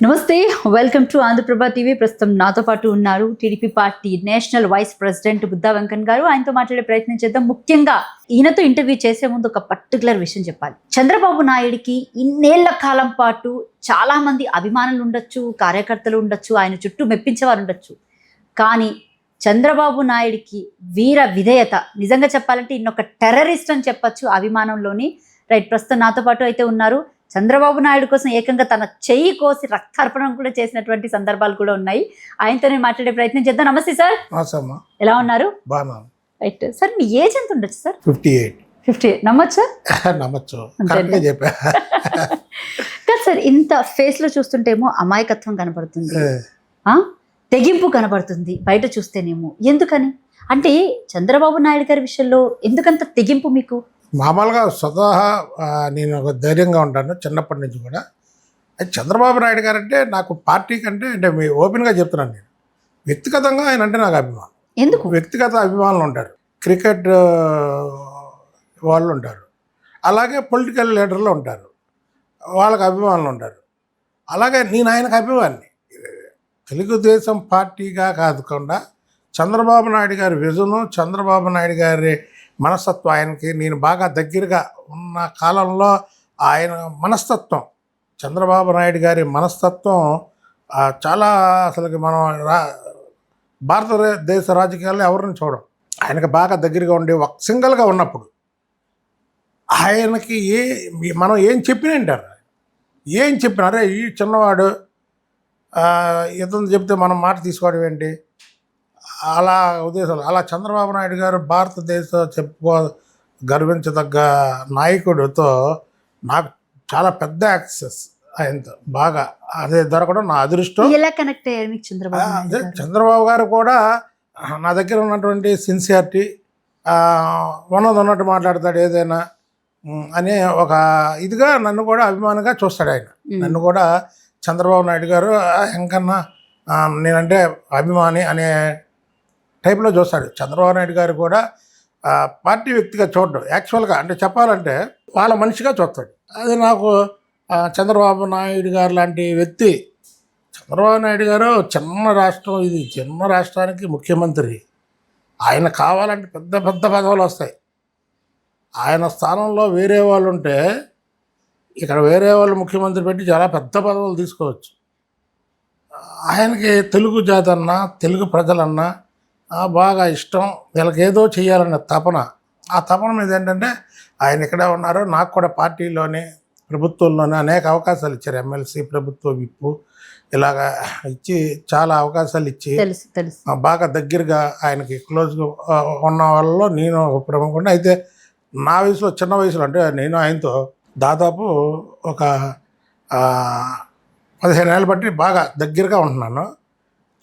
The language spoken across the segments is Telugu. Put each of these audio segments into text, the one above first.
నమస్తే, వెల్కమ్ టు ఆంధ్రప్రభ టీవీ. ప్రస్తుతం నాతో పాటు ఉన్నారు TDP party national vice president Buddha Venkanna గారు. ఆయనతో మాట్లాడే ప్రయత్నం చేద్దాం. ముఖ్యంగా ఈయనతో ఇంటర్వ్యూ చేసే ముందు ఒక పర్టికులర్ విషయం చెప్పాలి. చంద్రబాబు నాయుడికి ఇన్నేళ్ల కాలం పాటు చాలా మంది అభిమానులు ఉండొచ్చు, కార్యకర్తలు ఉండొచ్చు, ఆయన చుట్టూ మెప్పించేవారు ఉండొచ్చు. కానీ చంద్రబాబు నాయుడికి వీర విధేయత, నిజంగా చెప్పాలంటే ఇన్నొక టెర్రరిస్ట్ అని చెప్పచ్చు అభిమానంలోని. రైట్, ప్రస్తుతం నాతో పాటు అయితే ఉన్నారు. చంద్రబాబు నాయుడు కోసం ఏకంగా తన చెయ్యి కోసి రక్తార్పణం కూడా చేసినటువంటి సందర్భాలు కూడా ఉన్నాయి. ఆయనతోనే మాట్లాడే ప్రయత్నం చేద్దాం. నమస్తే సార్, ఎలా ఉన్నారు? రైట్ సార్, మీ ఏజ్ ఎంత ఉండొచ్చు సార్? 58. నమ్మొచ్చా? నమ్మచ్చు. కాదు సార్, ఇంత ఫేస్ లో చూస్తుంటేమో అమాయకత్వం కనపడుతుంది, తెగింపు కనపడుతుంది బయట చూస్తేనేమో. ఎందుకని అంటే చంద్రబాబు నాయుడు గారి విషయంలో ఎందుకంత తెగింపు మీకు? మామూలుగా స్వతహా నేను ఒక ధైర్యంగా ఉంటాను చిన్నప్పటి నుంచి కూడా. చంద్రబాబు నాయుడు గారు అంటే నాకు పార్టీ కంటే అంటే మీ ఓపెన్గా చెప్తున్నాను, నేను వ్యక్తిగతంగా ఆయన అంటే నాకు అభిమానం. ఎందుకు? వ్యక్తిగత అభిమానులు ఉంటారు, క్రికెట్ వాళ్ళు ఉంటారు, అలాగే పొలిటికల్ లీడర్లు ఉంటారు, వాళ్ళకి అభిమానులు ఉంటారు. అలాగే నేను ఆయనకు అభిమాని. తెలుగుదేశం పార్టీగా కాకుండా చంద్రబాబు నాయుడు గారి విజను, చంద్రబాబు నాయుడు గారి మనస్తత్వం, ఆయనకి నేను బాగా దగ్గరగా ఉన్న కాలంలో ఆయన మనస్తత్వం, చంద్రబాబు నాయుడు గారి మనస్తత్వం చాలా అసలుకి మనం భారతదేశ రాజకీయాల్లో ఎవరిని చూడం. ఆయనకి బాగా దగ్గరగా ఉండి ఒక సింగిల్గా ఉన్నప్పుడు ఆయనకి మనం ఏం చెప్పినంటారు, ఏం చెప్పినారే ఈ చిన్నవాడు ఇతను చెప్తే మనం మాట తీసుకోవడం ఏంటి, అలా ఉద్దేశాలు. అలా చంద్రబాబు నాయుడు గారు భారతదేశ గర్వించదగ్గ నాయకుడితో నాకు చాలా పెద్ద యాక్సెస్ ఆయనతో బాగా అదే దొరకడం నా అదృష్టం. ఎలా కనెక్ట్ అయ్యారు మీకు చంద్రబాబు? చంద్రబాబు గారు కూడా నా దగ్గర ఉన్నటువంటి సిన్సియారిటీ, ఉన్నట్టు మాట్లాడతాడు ఏదైనా అనే ఒక ఇదిగా నన్ను కూడా అభిమానంగా చూస్తాడు ఆయన. నన్ను కూడా చంద్రబాబు నాయుడు గారు ఎంకన్నా నేనంటే అభిమాని అనే టైప్లో చూస్తాడు. చంద్రబాబు నాయుడు గారు కూడా పార్టీ వ్యక్తిగా చూడడం, యాక్చువల్గా అంటే చెప్పాలంటే వాళ్ళ మనిషిగా చూస్తాడు. అది నాకు చంద్రబాబు నాయుడు గారు లాంటి వ్యక్తి. చంద్రబాబు నాయుడు గారు చిన్న రాష్ట్రం, ఇది చిన్న రాష్ట్రానికి ముఖ్యమంత్రి. ఆయన కావాలంటే పెద్ద పెద్ద పదవులు వస్తాయి. ఆయన స్థానంలో వేరే వాళ్ళు ఉంటే ఇక్కడ వేరే వాళ్ళు ముఖ్యమంత్రి పెట్టి చాలా పెద్ద పదవులు తీసుకోవచ్చు. ఆయనకి తెలుగు జాతి అన్నా, తెలుగు ప్రజలన్నా బాగా ఇష్టం. వీళ్ళకి ఏదో చేయాలనే తపన. ఆ తపన మీద ఏంటంటే ఆయన ఇక్కడే ఉన్నారు. నాకు కూడా పార్టీలోనే ప్రభుత్వంలోనే అనేక అవకాశాలు ఇచ్చారు. ఎమ్మెల్సీ, ప్రభుత్వ విప్పు ఇలాగా ఇచ్చి చాలా అవకాశాలు ఇచ్చి బాగా దగ్గరగా ఆయనకి క్లోజ్గా ఉన్న వాళ్ళలో నేను ఒక ప్రముఖుడిని. అయితే నా వయసులో, చిన్న వయసులో అంటే నేను ఆయనతో దాదాపు ఒక 15 ఏళ్ళ బట్టి బాగా దగ్గరగా ఉంటున్నాను.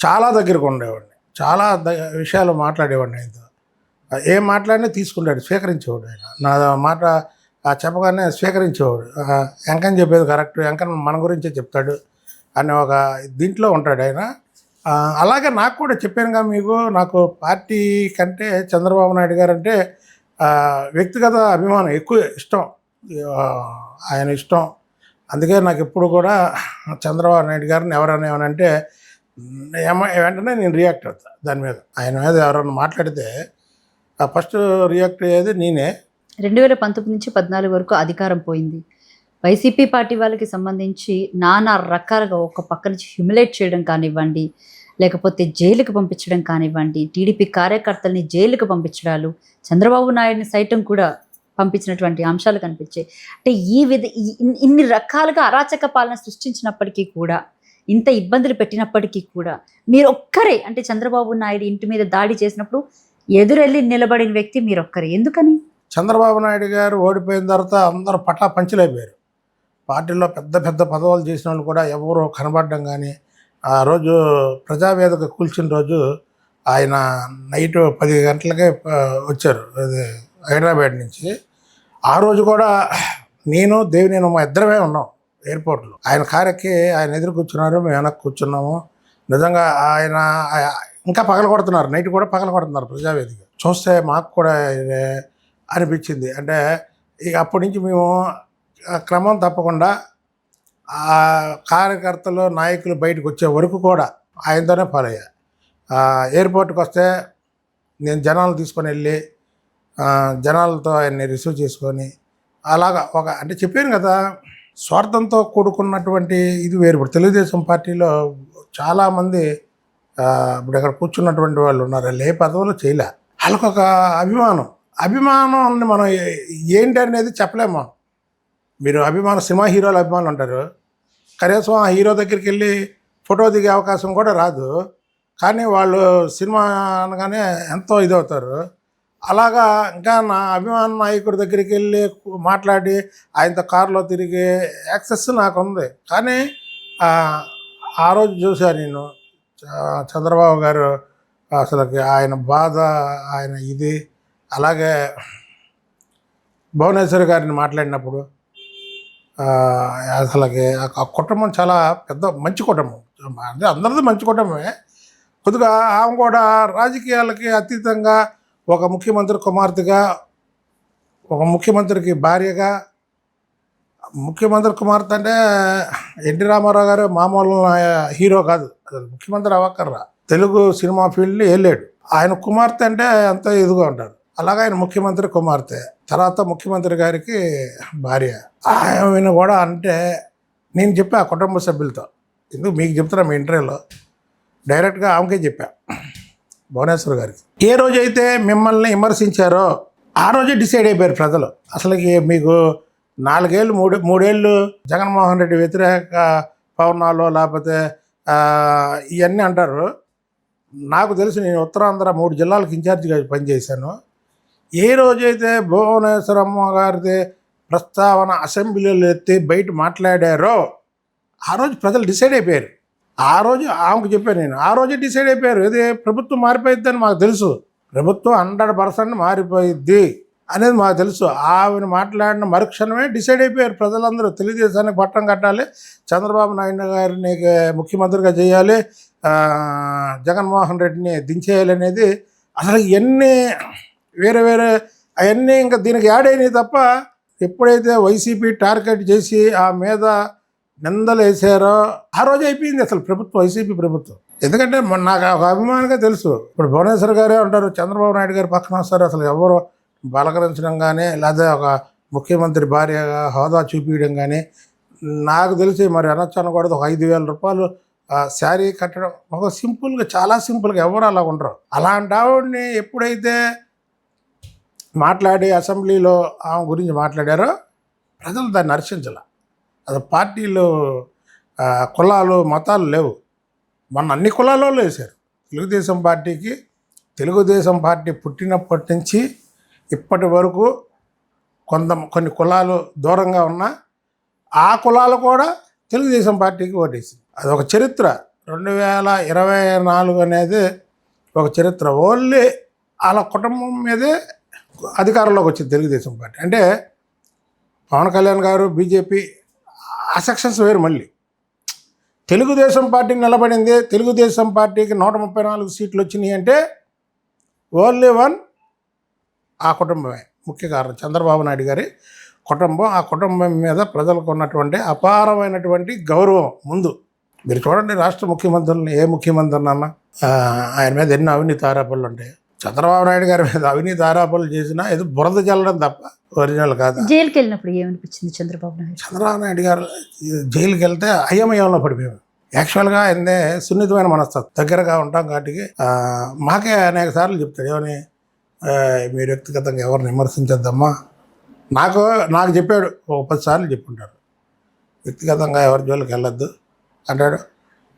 చాలా దగ్గరగా ఉండేవాడిని, చాలా విషయాలు మాట్లాడేవాడిని ఆయనతో. ఏం మాట్లాడినా తీసుకుంటాడు, స్వీకరించేవాడు. ఆయన నా మాట చెప్పగానే స్వీకరించేవాడు. ఎంకని చెప్పేది కరెక్ట్, ఎంకన్ మన గురించే చెప్తాడు అనే ఒక దీంట్లో ఉంటాడు ఆయన. అలాగే నాకు కూడా చెప్పానుగా మీకు, నాకు పార్టీ కంటే చంద్రబాబు నాయుడు గారు అంటే వ్యక్తిగత అభిమానం ఎక్కువ, ఇష్టం, ఆయన ఇష్టం. అందుకే నాకు ఎప్పుడు కూడా చంద్రబాబు నాయుడు గారిని ఎవరైనా ఏమనంటే వెంటనే నేను రియాక్ట్ అవుతాను దాని మీద. ఆయన మీద ఎవరైనా మాట్లాడితే ఫస్ట్ రియాక్ట్ అయ్యేది నేనే. 2019 నుంచి 14 వరకు అధికారం పోయింది. వైసీపీ పార్టీ వాళ్ళకి సంబంధించి నానా రకాలుగా ఒక పక్క నుంచి హ్యూమిలేట్ చేయడం కానివ్వండి, లేకపోతే జైలుకి పంపించడం కానివ్వండి, టీడీపీ కార్యకర్తల్ని జైలుకి పంపించడాలు, చంద్రబాబు నాయుడిని సైతం కూడా పంపించినటువంటి అంశాలు కనిపించాయి. అంటే ఇన్ని రకాలుగా అరాచక పాలన సృష్టించినప్పటికీ కూడా, ఇంత ఇబ్బందులు పెట్టినప్పటికీ కూడా మీరు ఒక్కరే, అంటే చంద్రబాబు నాయుడు ఇంటి మీద దాడి చేసినప్పుడు ఎదురెళ్ళి నిలబడిన వ్యక్తి మీరు ఒక్కరే. ఎందుకని? చంద్రబాబు నాయుడు గారు ఓడిపోయిన తర్వాత అందరూ పట్టా పంచలైపోయారు. పార్టీలో పెద్ద పెద్ద పదవులు చేసిన వాళ్ళు కూడా ఎవరో కనబడడం కానీ, ఆ రోజు ప్రజావేదిక కూల్చిన రోజు ఆయన నైట్ 10 గంటలకే వచ్చారు హైదరాబాద్ నుంచి. ఆ రోజు కూడా నేను దేవినేని మా ఇద్దరమే ఉన్నాం ఎయిర్పోర్ట్లో. ఆయన కారెక్కి ఆయన ఎదురు కూర్చున్నారు, మేము వెనక్కి కూర్చున్నాము. నిజంగా ఆయన ఇంకా పగల కొడుతున్నారు, నైట్ కూడా పగల కొడుతున్నారు ప్రజావేదిక. చూస్తే మాకు కూడా అనిపించింది. అంటే ఇక అప్పటి నుంచి మేము క్రమం తప్పకుండా ఆ కార్యకర్తలు నాయకులు బయటకు వచ్చే వరకు కూడా ఆయనతోనే ఫాలో అయ్యా. ఎయిర్పోర్ట్కి వస్తే నేను జనాలు తీసుకొని వెళ్ళి జనాలతో ఆయన్ని రిసీవ్ చేసుకొని అలాగా అంటే చెప్పాను కదా, స్వార్థంతో కూడుకున్నటువంటి ఇది వేరు. ఇప్పుడు తెలుగుదేశం పార్టీలో చాలామంది ఇప్పుడు ఇక్కడ కూర్చున్నటువంటి వాళ్ళు ఉన్నారు, వాళ్ళు ఏ పదవులు చేయలే, వాళ్ళకు ఒక అభిమానాన్ని మనం ఏంటి అనేది చెప్పలేము మనం. మీరు సినిమా హీరోల అభిమానులు ఉంటారు, కనీసం ఆ హీరో దగ్గరికి వెళ్ళి ఫోటో దిగే అవకాశం కూడా రాదు, కానీ వాళ్ళు సినిమా అనగానే ఎంతో ఇదవుతారు. అలాగా ఇంకా నా అభిమాన నాయకుడి దగ్గరికి వెళ్ళి మాట్లాడి ఆయనతో కారులో తిరిగే యాక్సెస్ నాకు ఉంది. కానీ ఆ రోజు చూశాను నేను చంద్రబాబు గారు అసలుకి ఆయన బాధ, ఆయన ఇది, అలాగే భువనేశ్వర్ గారిని మాట్లాడినప్పుడు అసలుకి ఆ కుటుంబం చాలా పెద్ద మంచి కుటుంబం, అంటే అందరిది మంచి కుటుంబమే. కొద్దిగా ఆమె కూడా రాజకీయాలకి అతీతంగా ఒక ముఖ్యమంత్రి కుమార్తెగా, ఒక ముఖ్యమంత్రికి భార్యగా, ముఖ్యమంత్రి కుమార్తె అంటే ఎన్టీ రామారావు గారు మామూలు హీరో కాదు, అసలు ముఖ్యమంత్రి అవ్వక్కర్రా, తెలుగు సినిమా ఫీల్డ్ని వెళ్ళాడు. ఆయన కుమార్తె అంటే ఎంతో ఎదుగా ఉంటారు. అలాగే ఆయన ముఖ్యమంత్రి కుమార్తె, తర్వాత ముఖ్యమంత్రి గారికి భార్య. ఆయన కూడా అంటే నేను చెప్పా ఆ కుటుంబ సభ్యులతో, ఎందుకు మీకు చెప్తున్నా మీ ఇంటర్వ్యూలో డైరెక్ట్గా ఆమెకే చెప్పా, భువనేశ్వర్ గారికి. ఏ రోజైతే మిమ్మల్ని విమర్శించారో ఆ రోజే డిసైడ్ అయిపోయారు ప్రజలు. అసలుకి మీకు 4 ఏళ్ళు 3 ఏళ్ళు జగన్మోహన్ రెడ్డి వ్యతిరేక పవనాలు లేకపోతే ఇవన్నీ అంటారు. నాకు తెలిసి నేను ఉత్తరాంధ్ర 3 జిల్లాలకు ఇన్ఛార్జిగా పనిచేశాను. ఏ రోజైతే భువనేశ్వరమ్మ గారిది ప్రస్తావన అసెంబ్లీలో ఎత్తి బయట మాట్లాడారో ఆ రోజు ప్రజలు డిసైడ్ అయిపోయారు. ఆ రోజు ఆమెకు చెప్పాను నేను, ఆ రోజే డిసైడ్ అయిపోయారు. ఇది ప్రభుత్వం మారిపోయిద్దని మాకు తెలుసు, ప్రభుత్వం 100% మారిపోయిద్ది అనేది మాకు తెలుసు. ఆమెను మాట్లాడిన మరుక్షణమే డిసైడ్ అయిపోయారు ప్రజలందరూ. తెలుగుదేశానికి పట్టం కట్టాలి, చంద్రబాబు నాయుడు గారిని ముఖ్యమంత్రిగా చేయాలి, జగన్మోహన్ రెడ్డిని దించేయాలి అనేది. అసలు ఇవన్నీ వేరే అవన్నీ ఇంకా దీనికి యాడ్ అయినాయి తప్ప, ఎప్పుడైతే వైసీపీ టార్గెట్ చేసి ఆ మీద నిందలు వేసారో ఆ రోజు అయిపోయింది అసలు ప్రభుత్వం, వైసీపీ ప్రభుత్వం. ఎందుకంటే నాకు ఒక అభిమానంగా తెలుసు. ఇప్పుడు భువనేశ్వర్ గారే ఉంటారు, చంద్రబాబు నాయుడు గారు పక్కన వస్తారు, అసలు ఎవరు బలకరించడం కానీ లేదా ఒక ముఖ్యమంత్రి భార్యగా హోదా చూపించడం కానీ నాకు తెలిసి మరి అనొచ్చు అనకూడదు. ఒక 5,000 రూపాయలు శారీ కట్టడం ఒక సింపుల్గా, చాలా సింపుల్గా, ఎవరు అలా ఉండరు. అలాంటి ఆవిడని ఎప్పుడైతే మాట్లాడి అసెంబ్లీలో ఆమె గురించి మాట్లాడారో ప్రజలు దాన్ని హర్షించాల. అది పార్టీలు కులాలు మతాలు లేవు, మొన్న అన్ని కులాల్లో వేశారు. తెలుగుదేశం పార్టీకి, తెలుగుదేశం పార్టీ పుట్టినప్పటి నుంచి ఇప్పటి వరకు కొన్ని కులాలు దూరంగా ఉన్నా ఆ కులాలు కూడా తెలుగుదేశం పార్టీకి ఓటేసింది. అదొక చరిత్ర. 2024 అనేది ఒక చరిత్ర. ఓన్లీ వాళ్ళ కుటుంబం మీదే అధికారంలోకి వచ్చింది తెలుగుదేశం పార్టీ. అంటే పవన్ కళ్యాణ్ గారు, బీజేపీ ఆ సెక్షన్స్ వేరు. మళ్ళీ తెలుగుదేశం పార్టీ నిలబడింది, తెలుగుదేశం పార్టీకి 134 సీట్లు వచ్చినాయి అంటే ఓన్లీ వన్ ఆ కుటుంబమే ముఖ్య కారణం. చంద్రబాబు నాయుడు గారి కుటుంబం. ఆ కుటుంబం మీద ప్రజలకు ఉన్నటువంటి అపారమైనటువంటి గౌరవం. ముందు మీరు చూడండి, రాష్ట్ర ముఖ్యమంత్రులను ఏ ముఖ్యమంత్రినన్నా ఆయన మీద ఎన్ని అవినీతి ఆరోపణలు ఉంటాయి. చంద్రబాబు నాయుడు గారి మీద అవినీతి ఆరోపణలు చేసినా ఏదో బురద చల్లడం తప్ప ఒరిజినల్ కాదు. జైలుకి వెళ్ళినప్పుడు ఏమనిపించింది చంద్రబాబు నాయుడు గారు జైలుకి వెళ్తే అయోమయంలో పడిపోయాము. యాక్చువల్గా ఆయనే సున్నితమైన మనస్తత్వం, దగ్గరగా ఉంటాం కాబట్టి మాకే అనేక సార్లు చెప్తాడు, ఏమని మీరు వ్యక్తిగతంగా ఎవరిని విమర్శించద్దమ్మా. నాకు చెప్పాడు, ఒక 10 సార్లు చెప్పుంటారు, వ్యక్తిగతంగా ఎవరి జోలికి వెళ్ళొద్దు అంటాడు,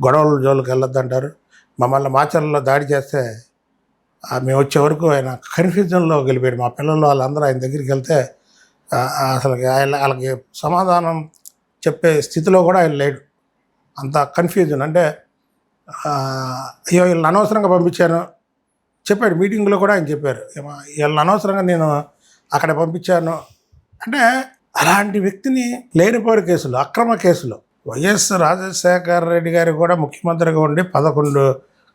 గొడవల జోలికి వెళ్ళొద్దు అంటారు. మమ్మల్ని మాచర్లలో దాడి చేస్తే మేము వచ్చే వరకు ఆయన కన్ఫ్యూజన్లో గెలిపాడు. మా పిల్లలు వాళ్ళందరూ ఆయన దగ్గరికి వెళ్తే అసలు వాళ్ళకి సమాధానం చెప్పే స్థితిలో కూడా ఆయన లేడు. అంత కన్ఫ్యూజన్. అంటే అయ్యో వీళ్ళని అనవసరంగా పంపించాను చెప్పాడు. మీటింగ్లో కూడా ఆయన చెప్పారు, వీళ్ళని అనవసరంగా నేను అక్కడ పంపించాను అంటే. అలాంటి వ్యక్తిని లేనిపోయిన కేసులు, అక్రమ కేసులు, వైఎస్ రాజశేఖర రెడ్డి గారు కూడా ముఖ్యమంత్రిగా ఉండి 11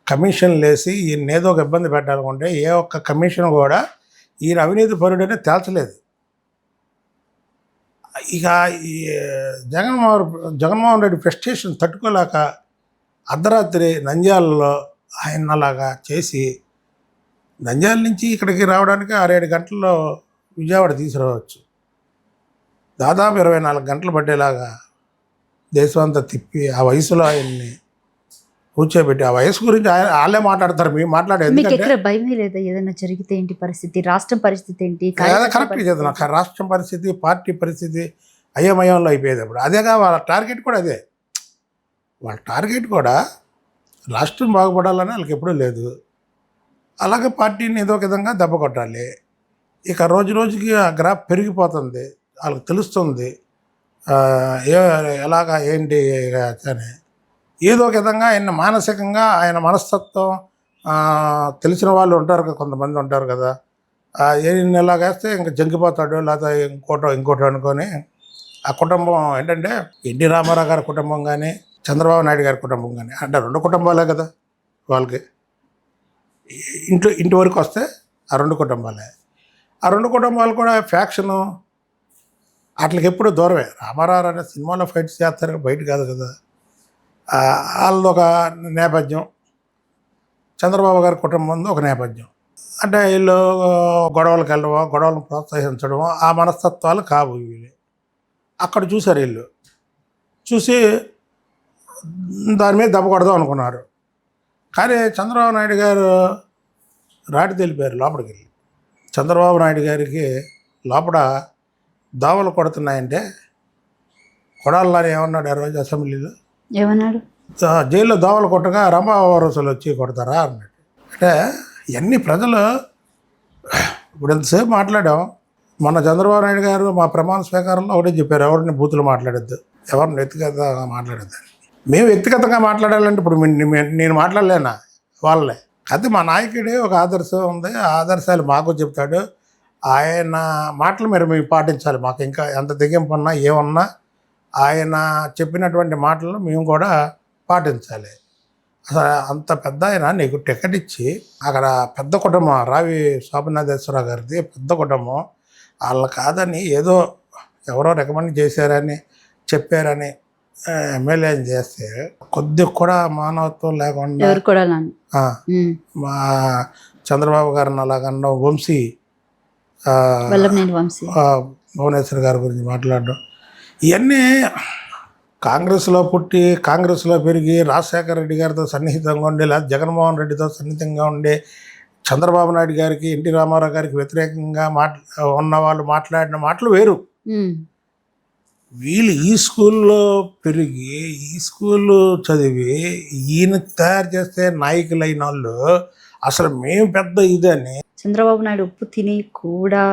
కమిషన్లు వేసి ఈయన ఏదో ఒక ఇబ్బంది పెట్టాలనుకుంటే ఏ ఒక్క కమిషన్ కూడా ఈయన అవినీతి పరుడనే తేల్చలేదు. ఇక ఈ జగన్మోహన్ రెడ్డి ఫ్రస్ట్రేషన్ తట్టుకోలేక అర్ధరాత్రి నంద్యాలలో ఆయన అలాగా చేసి నంద్యాల నుంచి ఇక్కడికి రావడానికి 6-7 గంటల్లో విజయవాడ తీసుకురావచ్చు. దాదాపు 24 గంటలు పట్టేలాగా దేశం అంతా తిప్పి ఆ వయసులో ఆయన్ని కూర్చోబెట్టి ఆ వయసు గురించి వాళ్ళే మాట్లాడతారు, మేము మాట్లాడే. మీకు ఎక్కడ భయమే లేదా ఏదైనా జరిగితే ఏంటి పరిస్థితి, రాష్ట్రం పరిస్థితి ఏంటి? కరెక్ట్ చేద్దాం. రాష్ట్రం పరిస్థితి, పార్టీ పరిస్థితి అయోమయంలో అయిపోయేది అప్పుడు. అదేగా వాళ్ళ టార్గెట్ కూడా అదే. వాళ్ళ టార్గెట్ కూడా రాష్ట్రం బాగుపడాలని వాళ్ళకి ఎప్పుడూ లేదు. అలాగే పార్టీని ఏదో ఒక విధంగా దెబ్బ కొట్టాలి. ఇక రోజు రోజుకి ఆ గ్రాఫ్ పెరిగిపోతుంది, వాళ్ళకి తెలుస్తుంది ఎలాగా ఏంటి అని. ఏదో ఒక విధంగా ఆయన మానసికంగా ఆయన మనస్తత్వం తెలిసిన వాళ్ళు ఉంటారు కదా, కొంతమంది ఉంటారు కదా, ఎలాగేస్తే ఇంకా జంకిపోతాడు, లేకపోతే ఇంకోటి అనుకొని ఆ కుటుంబం ఏంటంటే ఎన్టీ రామారావు గారి కుటుంబం కానీ చంద్రబాబు నాయుడు గారి కుటుంబం కానీ అంటే 2 కుటుంబాలే కదా వాళ్ళకి. ఇంటి వరకు వస్తే ఆ 2 కుటుంబాలే. ఆ 2 కుటుంబాలు కూడా ఫ్యాక్షను వాటికి ఎప్పుడు దూరమే. రామారావు అనే సినిమాలో ఫైట్స్ చేస్తారు, బయట కాదు కదా. వాళ్ళది ఒక నేపథ్యం, చంద్రబాబు గారి కుటుంబంలో ఒక నేపథ్యం. అంటే వీళ్ళు గొడవలకు వెళ్ళడమో, గొడవలను ప్రోత్సహించడమో ఆ మనస్తత్వాలు కావు వీళ్ళు. అక్కడ చూశారు వీళ్ళు, చూసి దాని మీద దెబ్బ కొడదాం అనుకున్నారు. కానీ చంద్రబాబు నాయుడు గారు రాటి తెలిపారు లోపలికి వెళ్ళి. చంద్రబాబు నాయుడు గారికి లోపల దోవలు కొడుతున్నాయంటే కొడాలని ఏమన్నాడు ఆ రోజు అసెంబ్లీలో? ఏమన్నాడు? జైల్లో దోవలు కొట్టగా రంభావరసులు వచ్చి కొడతారా అన్నాడు. అంటే ఇవన్నీ ప్రజలు ఇప్పుడు ఎంతసేపు మాట్లాడాం. మొన్న చంద్రబాబు నాయుడు గారు మా ప్రమాణ స్వీకారంలో ఒకటే చెప్పారు, ఎవరిని బూతులు మాట్లాడద్దు, ఎవరిని వ్యక్తిగతంగా మాట్లాడద్దు. మేము వ్యక్తిగతంగా మాట్లాడాలంటే ఇప్పుడు నేను మాట్లాడలేనా వాళ్ళే. అయితే మా నాయకుడే ఒక ఆదర్శం ఉంది, ఆ ఆదర్శాలు మాకు చెప్తాడు. ఆయన మాటలు మేము పాటించాలి. మాకు ఇంకా ఎంత తెగింపు ఉన్నా ఏమన్నా ఆయన చెప్పినటువంటి మాటలు మేము కూడా పాటించాలి. అసలు అంత పెద్ద ఆయన నీకు టికెట్ ఇచ్చి అక్కడ పెద్ద కుటుంబం, రావి శోభనాథేశ్వరరావు గారిది పెద్ద కుటుంబం, వాళ్ళ కాదని ఏదో ఎవరో రికమెండ్ చేశారని చెప్పారని ఎమ్మెల్యే చేస్తే కొద్దిగా కూడా మానవత్వం లేకుండా మా చంద్రబాబు గారిని అలాగన్నా వంశీ భువనేశ్వర్ గారి గురించి మాట్లాడడం, ఇవన్నీ కాంగ్రెస్లో పుట్టి కాంగ్రెస్లో పెరిగి రాజశేఖర రెడ్డి గారితో సన్నిహితంగా ఉండి, లేదా జగన్మోహన్ రెడ్డితో సన్నిహితంగా ఉండి చంద్రబాబు నాయుడు గారికి ఎన్టీ రామారావు గారికి వ్యతిరేకంగా ఉన్న వాళ్ళు మాట్లాడిన మాటలు వేరు. వీళ్ళు ఈ స్కూల్లో పెరిగి ఈ స్కూల్లో చదివి ఈయన తయారు చేస్తే నాయకులైన వాళ్ళు అసలు మేము పెద్ద ఇదని. చంద్రబాబు నాయుడు ఉప్పు తిని కూడా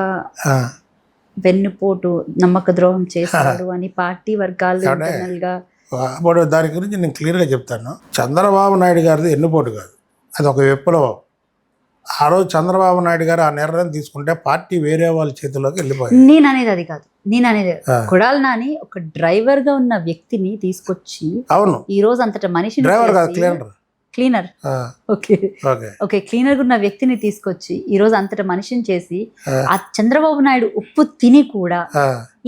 వెన్నుపోటు నమ్మక ద్రోహం చేశాడు అని పార్టీ వర్గాలు అప్పుడు దాని గురించి నేను క్లియర్గా చెప్తాను. చంద్రబాబు నాయుడు గారిది ఎన్నుపోటు కాదు, అది ఒక విప్లవం. ఆ రోజు చంద్రబాబు నాయుడు గారు ఆ నిర్ణయం తీసుకుంటే పార్టీ వేరే వాళ్ళ చేతిలోకి వెళ్ళిపోయింది. నేను అనేది అది కాదు, నేను అనేది కొడాలి నాని ఒక డ్రైవర్ గా ఉన్న వ్యక్తిని తీసుకొచ్చి, అవును ఈ రోజు అంతటా మనిషి డ్రైవర్ కాదు క్లీనర్ ఓకే క్లీనర్ గా ఉన్న వ్యక్తిని తీసుకొచ్చి ఈ రోజు అంతటా మనిషిని చేసి ఆ చంద్రబాబు నాయుడు ఉప్పు తిని కూడా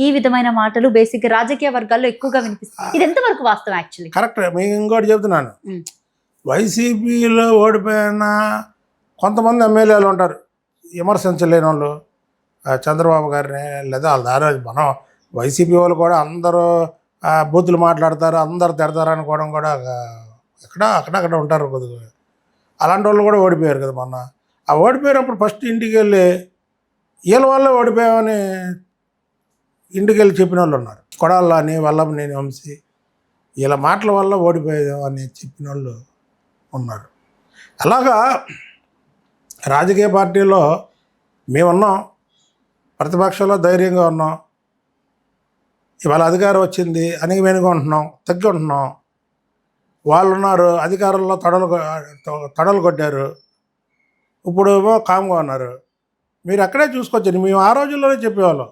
ఈ విధమైన మాటలు బేసిక్ రాజకీయ వర్గాల్లో ఎక్కువగా వినిపిస్తాయి. ఇది ఎంతవరకు వాస్తవం? Actually correct. మీకు ఇంకోటి చెబుతున్నాను, వైసీపీలో ఓడిపోయిన కొంతమంది ఎమ్మెల్యేలు ఉంటారు విమర్శించలేని వాళ్ళు చంద్రబాబు గారిని, లేదా వాళ్ళ దారి. మనం వైసీపీ వాళ్ళు కూడా అందరూ బూతులు మాట్లాడతారు, అందరు తిడతారు అనుకోవడం కూడా అక్కడక్కడ ఉంటారు కొద్దిగా. అలాంటి వాళ్ళు కూడా ఓడిపోయారు కదా మొన్న. ఆ ఓడిపోయినప్పుడు ఫస్ట్ ఇంటికి వెళ్ళి వీళ్ళ వల్ల ఓడిపోయామని ఇంటికి వెళ్ళి చెప్పిన వాళ్ళు ఉన్నారు. కొడాలని వల్లభనేని వంశీ వీళ్ళ మాటల వల్ల ఓడిపోయామని చెప్పిన వాళ్ళు ఉన్నారు. అలాగా రాజకీయ పార్టీలో మేమున్నాం, ప్రతిపక్షంలో ధైర్యంగా ఉన్నాం. ఇవాళ అధికారం వచ్చింది అని వెనుక ఉంటున్నాం, తగ్గి ఉంటున్నాం. వాళ్ళు ఉన్నారు అధికారంలో తొడలు కొట్టారు, ఇప్పుడు ఏమో కామ్గా ఉన్నారు. మీరు అక్కడే చూసుకోవచ్చు. మేము ఆ రోజుల్లోనే చెప్పేవాళ్ళం,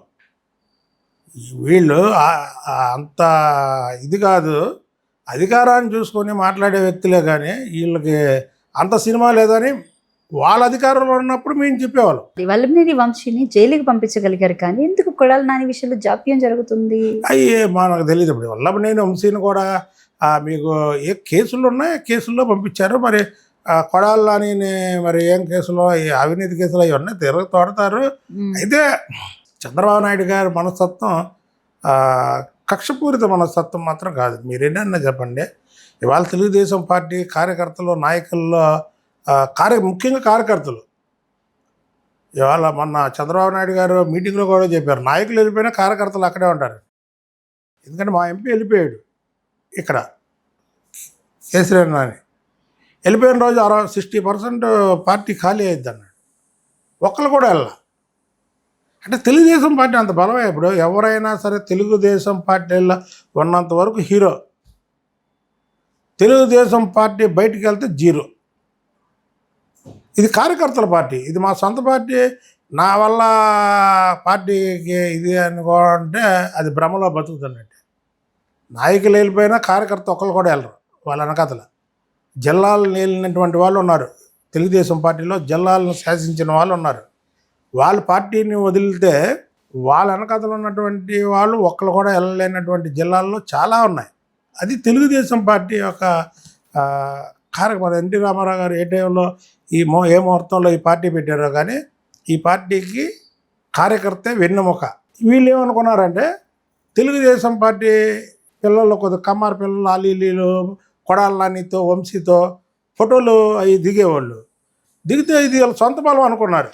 వీళ్ళు అంత ఇది కాదు, అధికారాన్ని చూసుకొని మాట్లాడే వ్యక్తులే, కానీ వీళ్ళకి అంత సినిమా లేదని వాళ్ళ అధికారంలో ఉన్నప్పుడు మేము చెప్పేవాళ్ళం. వల్లభనేని వంశీని జైలుకి పంపించగలిగారు, కానీ ఎందుకు కొడాలి నాని విషయంలో జాప్యం జరుగుతుంది? అవి మనకు తెలియదు. ఇప్పుడు వల్లభనేని వంశీని కూడా మీకు ఏ కేసులు ఉన్నాయి, కేసుల్లో పంపించారు. మరి కొడాలి నానిని మరి ఏం కేసులో, ఈ అవినీతి కేసులు అవి ఉన్నాయి, తోడతారు. అయితే చంద్రబాబు నాయుడు గారి మనస్తత్వం కక్షపూరిత మనస్తత్వం మాత్రం కాదు. మీరేనన్నా చెప్పండి, ఇవాళ తెలుగుదేశం పార్టీ కార్యకర్తలు, నాయకుల్లో ముఖ్యంగా కార్యకర్తలు, ఇవాళ మొన్న చంద్రబాబు నాయుడు గారు మీటింగ్లో కూడా చెప్పారు, నాయకులు వెళ్ళిపోయినా కార్యకర్తలు అక్కడే ఉంటారు. ఎందుకంటే మా ఎంపీ వెళ్ళిపోయాడు, ఇక్కడ కేసీఆర్ నాని వెళ్ళిపోయిన రోజు 60% పార్టీ ఖాళీ అయ్యిద్ది అన్నాడు. ఒక్కరు కూడా వెళ్ళా. అంటే తెలుగుదేశం పార్టీ అంత బలమే. ఇప్పుడు ఎవరైనా సరే తెలుగుదేశం పార్టీలో ఉన్నంత వరకు హీరో, తెలుగుదేశం పార్టీ బయటికి వెళ్తే జీరో. ఇది కార్యకర్తల పార్టీ, ఇది మా సొంత పార్టీ, నా వల్ల పార్టీకి ఇది అనుకోంటే అది భ్రమలో బతుకుతున్నట్టు. నాయకులు వెళ్ళిపోయినా కార్యకర్త ఒక్కరు కూడా వెళ్ళరు. వాళ్ళ వెనకతల జిల్లాలు వెళ్ళినటువంటి వాళ్ళు ఉన్నారు, తెలుగుదేశం పార్టీలో జిల్లాలను శాసించిన వాళ్ళు ఉన్నారు. వాళ్ళ పార్టీని వదిలితే వాళ్ళ వెనకతలు ఉన్నటువంటి వాళ్ళు ఒక్కరు కూడా వెళ్ళలేనటువంటి జిల్లాల్లో చాలా ఉన్నాయి. అది తెలుగుదేశం పార్టీ యొక్క కార్యక్రమం. ఎన్టీ రామారావు గారు ఏ టైంలో ఏ ముహూర్తంలో ఈ పార్టీ పెట్టారో కానీ ఈ పార్టీకి కార్యకర్తే వెన్నెముక. వీళ్ళు ఏమనుకున్నారంటే తెలుగుదేశం పార్టీ పిల్లలు, కొద్ది కమ్మారు పిల్లలు, అలీలీలు, కొడాలి నానితో, వంశీతో ఫోటోలు అవి దిగేవాళ్ళు. దిగితే ఇది వాళ్ళ సొంత బలం అనుకున్నారు.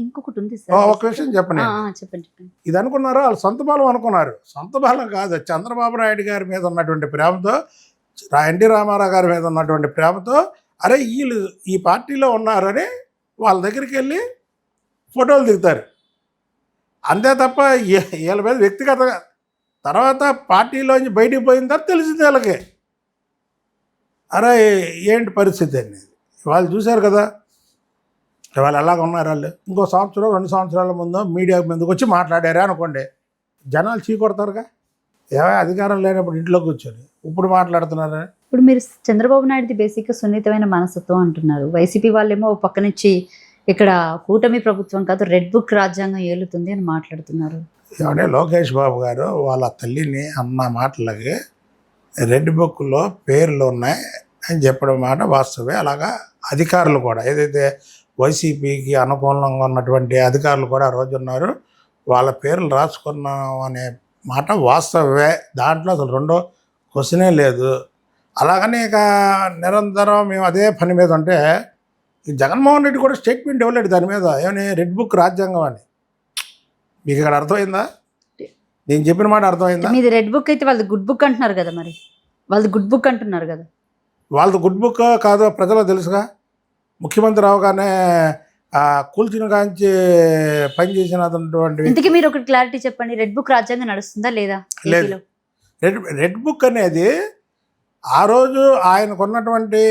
ఇంకొకటి ఉంది ఒక విషయం చెప్పండి, ఇది అనుకున్నారు, వాళ్ళు సొంత బలం అనుకున్నారు. సొంత బలం కాదు, చంద్రబాబు నాయుడు గారి మీద ఉన్నటువంటి ప్రేమతో, ఎన్టీ రామారావు గారి మీద ఉన్నటువంటి ప్రేమతో, అరే వీళ్ళు ఈ పార్టీలో ఉన్నారని వాళ్ళ దగ్గరికి వెళ్ళి ఫోటోలు దిగుతారు. అంతే తప్ప వీళ్ళ మీద వ్యక్తిగతంగా తర్వాత పార్టీలోంచి బయటికి పోయిన తర్వాత తెలిసింది వీళ్ళకి, అరే ఏంటి పరిస్థితి అనేది. వాళ్ళు చూశారు కదా వాళ్ళు ఎలాగ ఉన్నారు. వాళ్ళు ఇంకో సంవత్సరం 2 సంవత్సరాల ముందు మీడియా ముందుకు వచ్చి మాట్లాడారా అనుకోండి, జనాలు చీకొడతారుగా. ఏవో అధికారం లేనప్పుడు ఇంట్లో కూర్చొని ఇప్పుడు మాట్లాడుతున్నారా. ఇప్పుడు మీరు చంద్రబాబు నాయుడుది బేసిక్గా సున్నితమైన మనస్తత్వం అంటున్నారు, వైసీపీ వాళ్ళేమో పక్క నుంచి ఇక్కడ కూటమి ప్రభుత్వం కాదు రెడ్ బుక్ రాజ్యాంగం ఏలుతుంది అని మాట్లాడుతున్నారు. ఏమంటే లోకేష్ బాబు గారు వాళ్ళ తల్లిని అన్న మాటలకి రెడ్ బుక్లో పేర్లు ఉన్నాయి అని చెప్పడం మాట వాస్తవే. అలాగా అధికారులు కూడా ఏదైతే వైసీపీకి అనుకూలంగా ఉన్నటువంటి అధికారులు కూడా ఆ రోజు ఉన్నారు, వాళ్ళ పేర్లు రాసుకున్నాం అనే మాట వాస్తవే. దాంట్లో అసలు రెండో క్వశ్చనే లేదు. అలాగని ఇక నిరంతరం మేము అదే పని మీద ఉంటే ఈ జగన్మోహన్ రెడ్డి కూడా స్టేట్మెంట్ ఇవ్వలేడు దాని మీద, ఏమని రెడ్ బుక్ రాజ్యాంగం అని. మీకు ఇక్కడ అర్థమైందా? నేను చెప్పిన మాట అర్థమైందా? మీది రెడ్ బుక్ అయితే వాళ్ళది గుడ్ బుక్ అంటున్నారు కదా, మరి వాళ్ళది గుడ్ బుక్ అంటున్నారు కదా. వాళ్ళది గుడ్ బుక్ కాదో ప్రజలకు తెలుసుగా. ముఖ్యమంత్రి అవగానే కూల్చిన కాంచి పనిచేసినటువంటి. ఇంతకీ మీరు ఒకటి క్లారిటీ చెప్పండి, రెడ్ బుక్ రాజ్యాంగం నడుస్తుందా లేదా? లేదు. రెడ్ బుక్ అనేది ఆ రోజు ఆయనకు ఉన్నటువంటి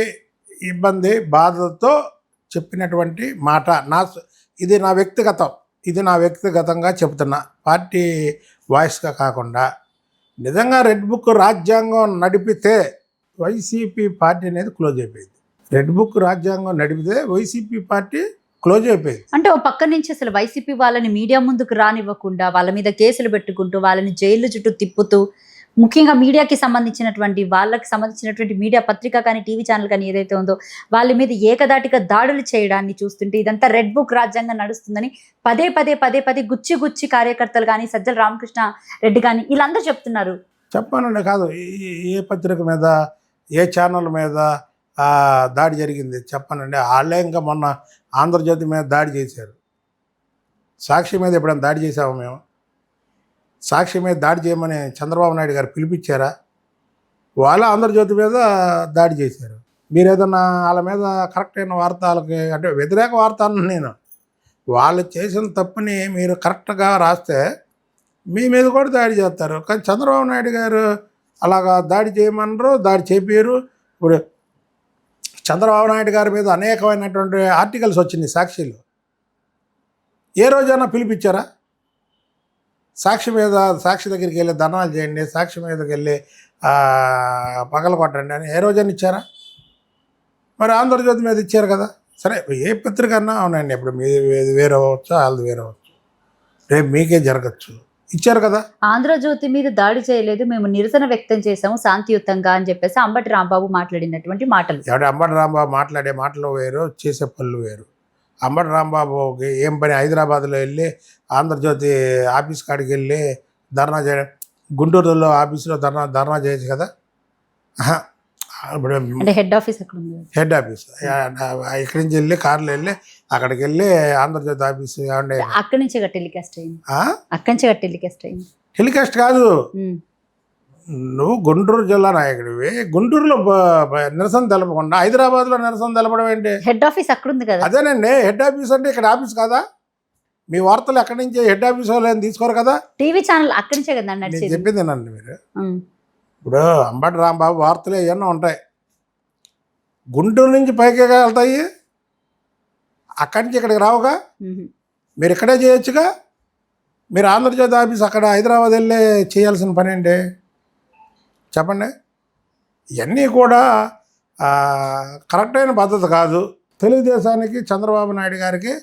ఇబ్బంది బాధతో చెప్పినటువంటి మాట. ఇది నా వ్యక్తిగతంగా చెప్తున్నా, పార్టీ వాయిస్గా కాకుండా. నిజంగా రెడ్ బుక్ రాజ్యాంగం నడిపితే వైసీపీ పార్టీ అనేది క్లోజ్ అయిపోయింది. రెడ్ బుక్ రాజ్యాంగం నడిపితే వైసీపీ పార్టీ క్లోజ్ అయిపోయింది. అంటే ఓ పక్క నుంచి అసలు వైసీపీ వాళ్ళని మీడియా ముందుకు రానివ్వకుండా వాళ్ళ మీద కేసులు పెట్టుకుంటూ వాళ్ళని జైలు చుట్టూ తిప్పుతూ, ముఖ్యంగా మీడియాకి సంబంధించినటువంటి వాళ్ళకి సంబంధించినటువంటి మీడియా పత్రిక కానీ టీవీ ఛానల్ కానీ ఏదైతే ఉందో వాళ్ళ మీద ఏకదాటిగా దాడులు చేయడాన్ని చూస్తుంటే ఇదంతా రెడ్ బుక్ రాజ్యాంగం నడుస్తుందని పదే గుచ్చి కార్యకర్తలు కానీ సజ్జల రామకృష్ణ రెడ్డి కానీ వీళ్ళందరూ చెప్తున్నారు. చెప్పానండి, కాదు ఏ పత్రిక మీద ఏ ఛానల్ మీద దాడి జరిగింది చెప్పానండి. వాళ్ళే ఇంకా మొన్న ఆంధ్రజ్యోతి మీద దాడి చేశారు. సాక్షి మీద ఎప్పుడైనా దాడి చేసాము మేము? సాక్షి మీద దాడి చేయమని చంద్రబాబు నాయుడు గారు పిలిపించారా? వాళ్ళ ఆంధ్రజ్యోతి మీద దాడి చేశారు. మీరు ఏదన్నా వాళ్ళ మీద కరెక్ట్ అయిన వార్త, వాళ్ళకి అంటే వ్యతిరేక వార్త అన్న నేను, వాళ్ళు చేసిన తప్పుని మీరు కరెక్ట్గా రాస్తే మీ మీద కూడా దాడి చేస్తారు. కానీ చంద్రబాబు నాయుడు గారు అలాగా దాడి చేయమన్నారు, దాడి చేపారు. ఇప్పుడు చంద్రబాబు నాయుడు గారి మీద అనేకమైనటువంటి ఆర్టికల్స్ వచ్చింది సాక్షిలో. ఏ రోజైనా పిలిపించారా? సాక్షి దగ్గరికి వెళ్ళి ధర్నాలు చేయండి, సాక్షి మీదకి వెళ్ళి పగల కొట్టండి అని ఏ రోజైనా ఇచ్చారా? మరి ఆంధ్రజ్యోతి మీద ఇచ్చారు కదా. సరే ఏ పత్రిక అన్నా అవునండి, ఇప్పుడు మీది వేరే అవ్వచ్చు, వాళ్ళది వేరే అవ్వచ్చు, రేపు మీకే జరగచ్చు. ఇచ్చారు కదా. ఆంధ్రజ్యోతి మీద దాడి చేయలేదు, మేము నిరసన వ్యక్తం చేశాము శాంతియుతంగా అని చెప్పేసి అంబటి రాంబాబు మాట్లాడినటువంటి మాటలు. ఎవడ అంబటి రాంబాబు మాట్లాడే మాటలు వేరు, చేసే పనులు వేరు. అంబటి రాంబాబుకి ఏం పని, హైదరాబాద్లో వెళ్ళి ఆంధ్రజ్యోతి ఆఫీస్ కాడికి వెళ్ళి ధర్నా చేయడం, గుంటూరులో ఆఫీసులో ధర్నా చేయొచ్చు కదా. ఇప్పుడు అంటే హెడ్ ఆఫీస్ అక్కడ ఉంది. హెడ్ ఆఫీస్ ఇక్కడి నుంచి వెళ్ళి కార్లో వెళ్ళి అక్కడికి వెళ్ళి ఆంధ్రజ్యోతి ఆఫీస్ ఏమంటే అక్కడి నుంచే టెలికాస్ట్ అయింది. అక్కడి నుంచే టెలికాస్ట్ అయింది. టెలికాస్ట్ కాదు, నువ్వు గుంటూరు జిల్లా నాయకుడివి, గుంటూరులో నిరసన తెలపకుండా హైదరాబాద్లో నిరసన తెలపడం ఏంటి? హెడ్ ఆఫీస్ అక్కడ ఉంది కదా. అదేనండి హెడ్ ఆఫీస్ అంటే, ఇక్కడ ఆఫీస్ కాదా? మీ వార్తలు ఎక్కడి నుంచి హెడ్ ఆఫీస్ వాళ్ళు ఏం తీసుకోరు కదా. టీవీ ఛానల్ అక్కడి నుంచే కదా నడిచేది. చెప్పిందేనండి మీరు. ఇప్పుడు అంబటి రాంబాబు వార్తలు ఏమన్నా ఉంటాయి, గుంటూరు నుంచి పైకి వెళ్తాయి, అక్కడి నుంచి ఇక్కడికి రావుగా. మీరు ఇక్కడే చేయొచ్చుగా. మీరు ఆంధ్రజ్యోతి ఆఫీస్ అక్కడ హైదరాబాద్ వెళ్ళి చేయాల్సిన పని ఏంటి చెప్పండి. ఇవన్నీ కూడా కరెక్ట్ అయిన పద్ధతి కాదు. తెలుగుదేశానికి, చంద్రబాబు నాయుడు గారికి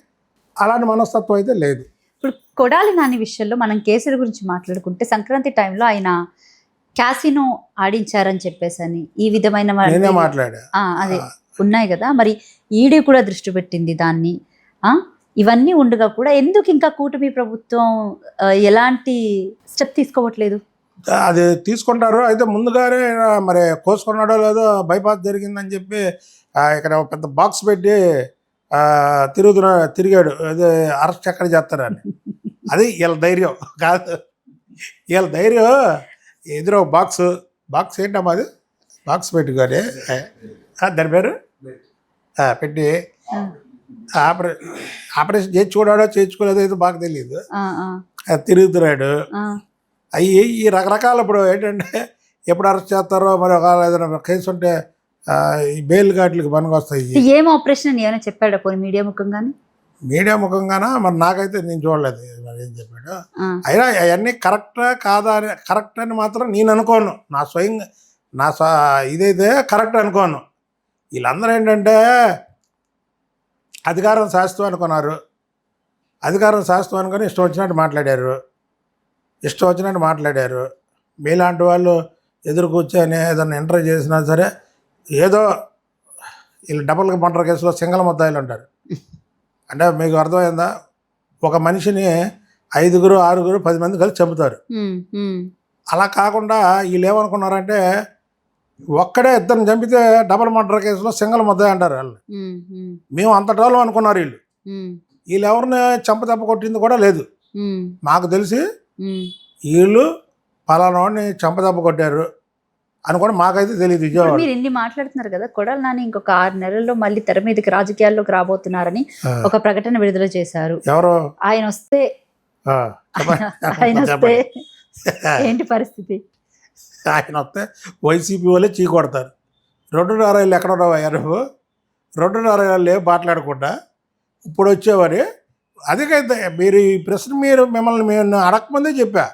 అలాంటి మనస్తత్వం అయితే లేదు. ఇప్పుడు కొడాలి నాని విషయంలో మనం కేసుల గురించి మాట్లాడుకుంటే, సంక్రాంతి టైంలో ఆయన క్యాసినో ఆడించారని చెప్పేసి అని ఈ విధమైన నేనే మాట్లాడా అదే ఉన్నాయి కదా. మరి ఈడీ కూడా దృష్టి పెట్టింది దాన్ని. ఇవన్నీ ఉండగా కూడా ఎందుకు ఇంకా కూటమి ప్రభుత్వం ఎలాంటి స్టెప్ తీసుకోవట్లేదు? అది తీసుకుంటారు. అయితే ముందుగానే మరి కోసుకున్నాడో లేదో బైపాస్ జరిగిందని చెప్పి ఇక్కడ పెద్ద బాక్స్ పెట్టి తిరిగాడు. అదే అరెస్ట్ ఎక్కడ చేస్తారని. అది వీళ్ళ ధైర్యం కాదు. వీళ్ళ ధైర్యం ఎదురు బాక్స్ ఏంటమ్మా, అది బాక్స్ పెట్టుకొని దాని పేరు పెట్టి ఆపరేషన్ చేయించుకున్నాడో చేయించుకోలేదో ఏదో బాగా తెలియదు, తిరుగుతున్నాడు. అవి ఈ రకరకాల ఇప్పుడు ఏంటంటే ఎప్పుడు అరెస్ట్ చేస్తారో, మరి ఒకవేళ ఏదైనా కేసు ఉంటే ఈ బెయిల్ ఘాట్లకి పనికి వస్తాయి. ఏం ఆపరేషన్ ఏమైనా చెప్పాడా పోయి మీడియా ముఖంగానే? మీడియా ముఖంగానా మరి నాకైతే నేను చూడలేదు మరి ఏం చెప్పాడు. అయినా అవన్నీ కరెక్టా కాదా అని, కరెక్ట్ అని మాత్రం నేను అనుకోను. నా స్వయంగా ఇదైతే కరెక్ట్ అనుకోను. వీళ్ళందరూ ఏంటంటే అధికారం శాస్త్రం అనుకున్నారు. అధికారం శాస్త్రం అనుకొని ఇష్టం వచ్చినట్టు మాట్లాడారు. మీలాంటి వాళ్ళు ఎదురు కూర్చొని ఏదైనా ఎంటర్ చేసినా సరే, ఏదో వీళ్ళు డబుల్ మర్డర్ కేసులో సింగల్ ముద్దాయిలు ఉంటారు. అంటే మీకు అర్థమైందా? ఒక మనిషిని 5, 6, 10 మంది కలిసి చంపుతారు. అలా కాకుండా వీళ్ళు ఏమనుకున్నారంటే, ఒక్కడే ఇద్దరిని చంపితే డబుల్ మర్డర్ కేసులో సింగల్ ముద్దాయి అంటారు వాళ్ళు. మేము అంత డోలం అనుకున్నారు వీళ్ళు. వీళ్ళు ఎవరిని చంపదెబ్బ కొట్టింది కూడా లేదు. మాకు తెలిసి వీళ్ళు పలానా వాడిని చంపదెబ్బ కొట్టారు అని కూడా మాకైతే తెలియదు. మీరు ఇన్ని మాట్లాడుతున్నారు కదా, కొడాలి నాని ఇంకొక 6 నెలల్లో మళ్ళీ తెర మీదకి రాజకీయాల్లోకి రాబోతున్నారని ఒక ప్రకటన విడుదల చేశారు. ఎవరు? ఆయన వస్తే ఏంటి పరిస్థితి? ఆయన వస్తే వైసీపీ వాళ్ళే చీ కొడతారు. 2.5 ఏళ్ళు ఎక్కడ ఉన్నావయ్యా నువ్వు? 2.5 ఏళ్ళు మాట్లాడకుండా ఇప్పుడు వచ్చేవారు. అదేకైతే మీరు ఈ ప్రశ్న మిమ్మల్ని మేము అడగకముందే చెప్పా.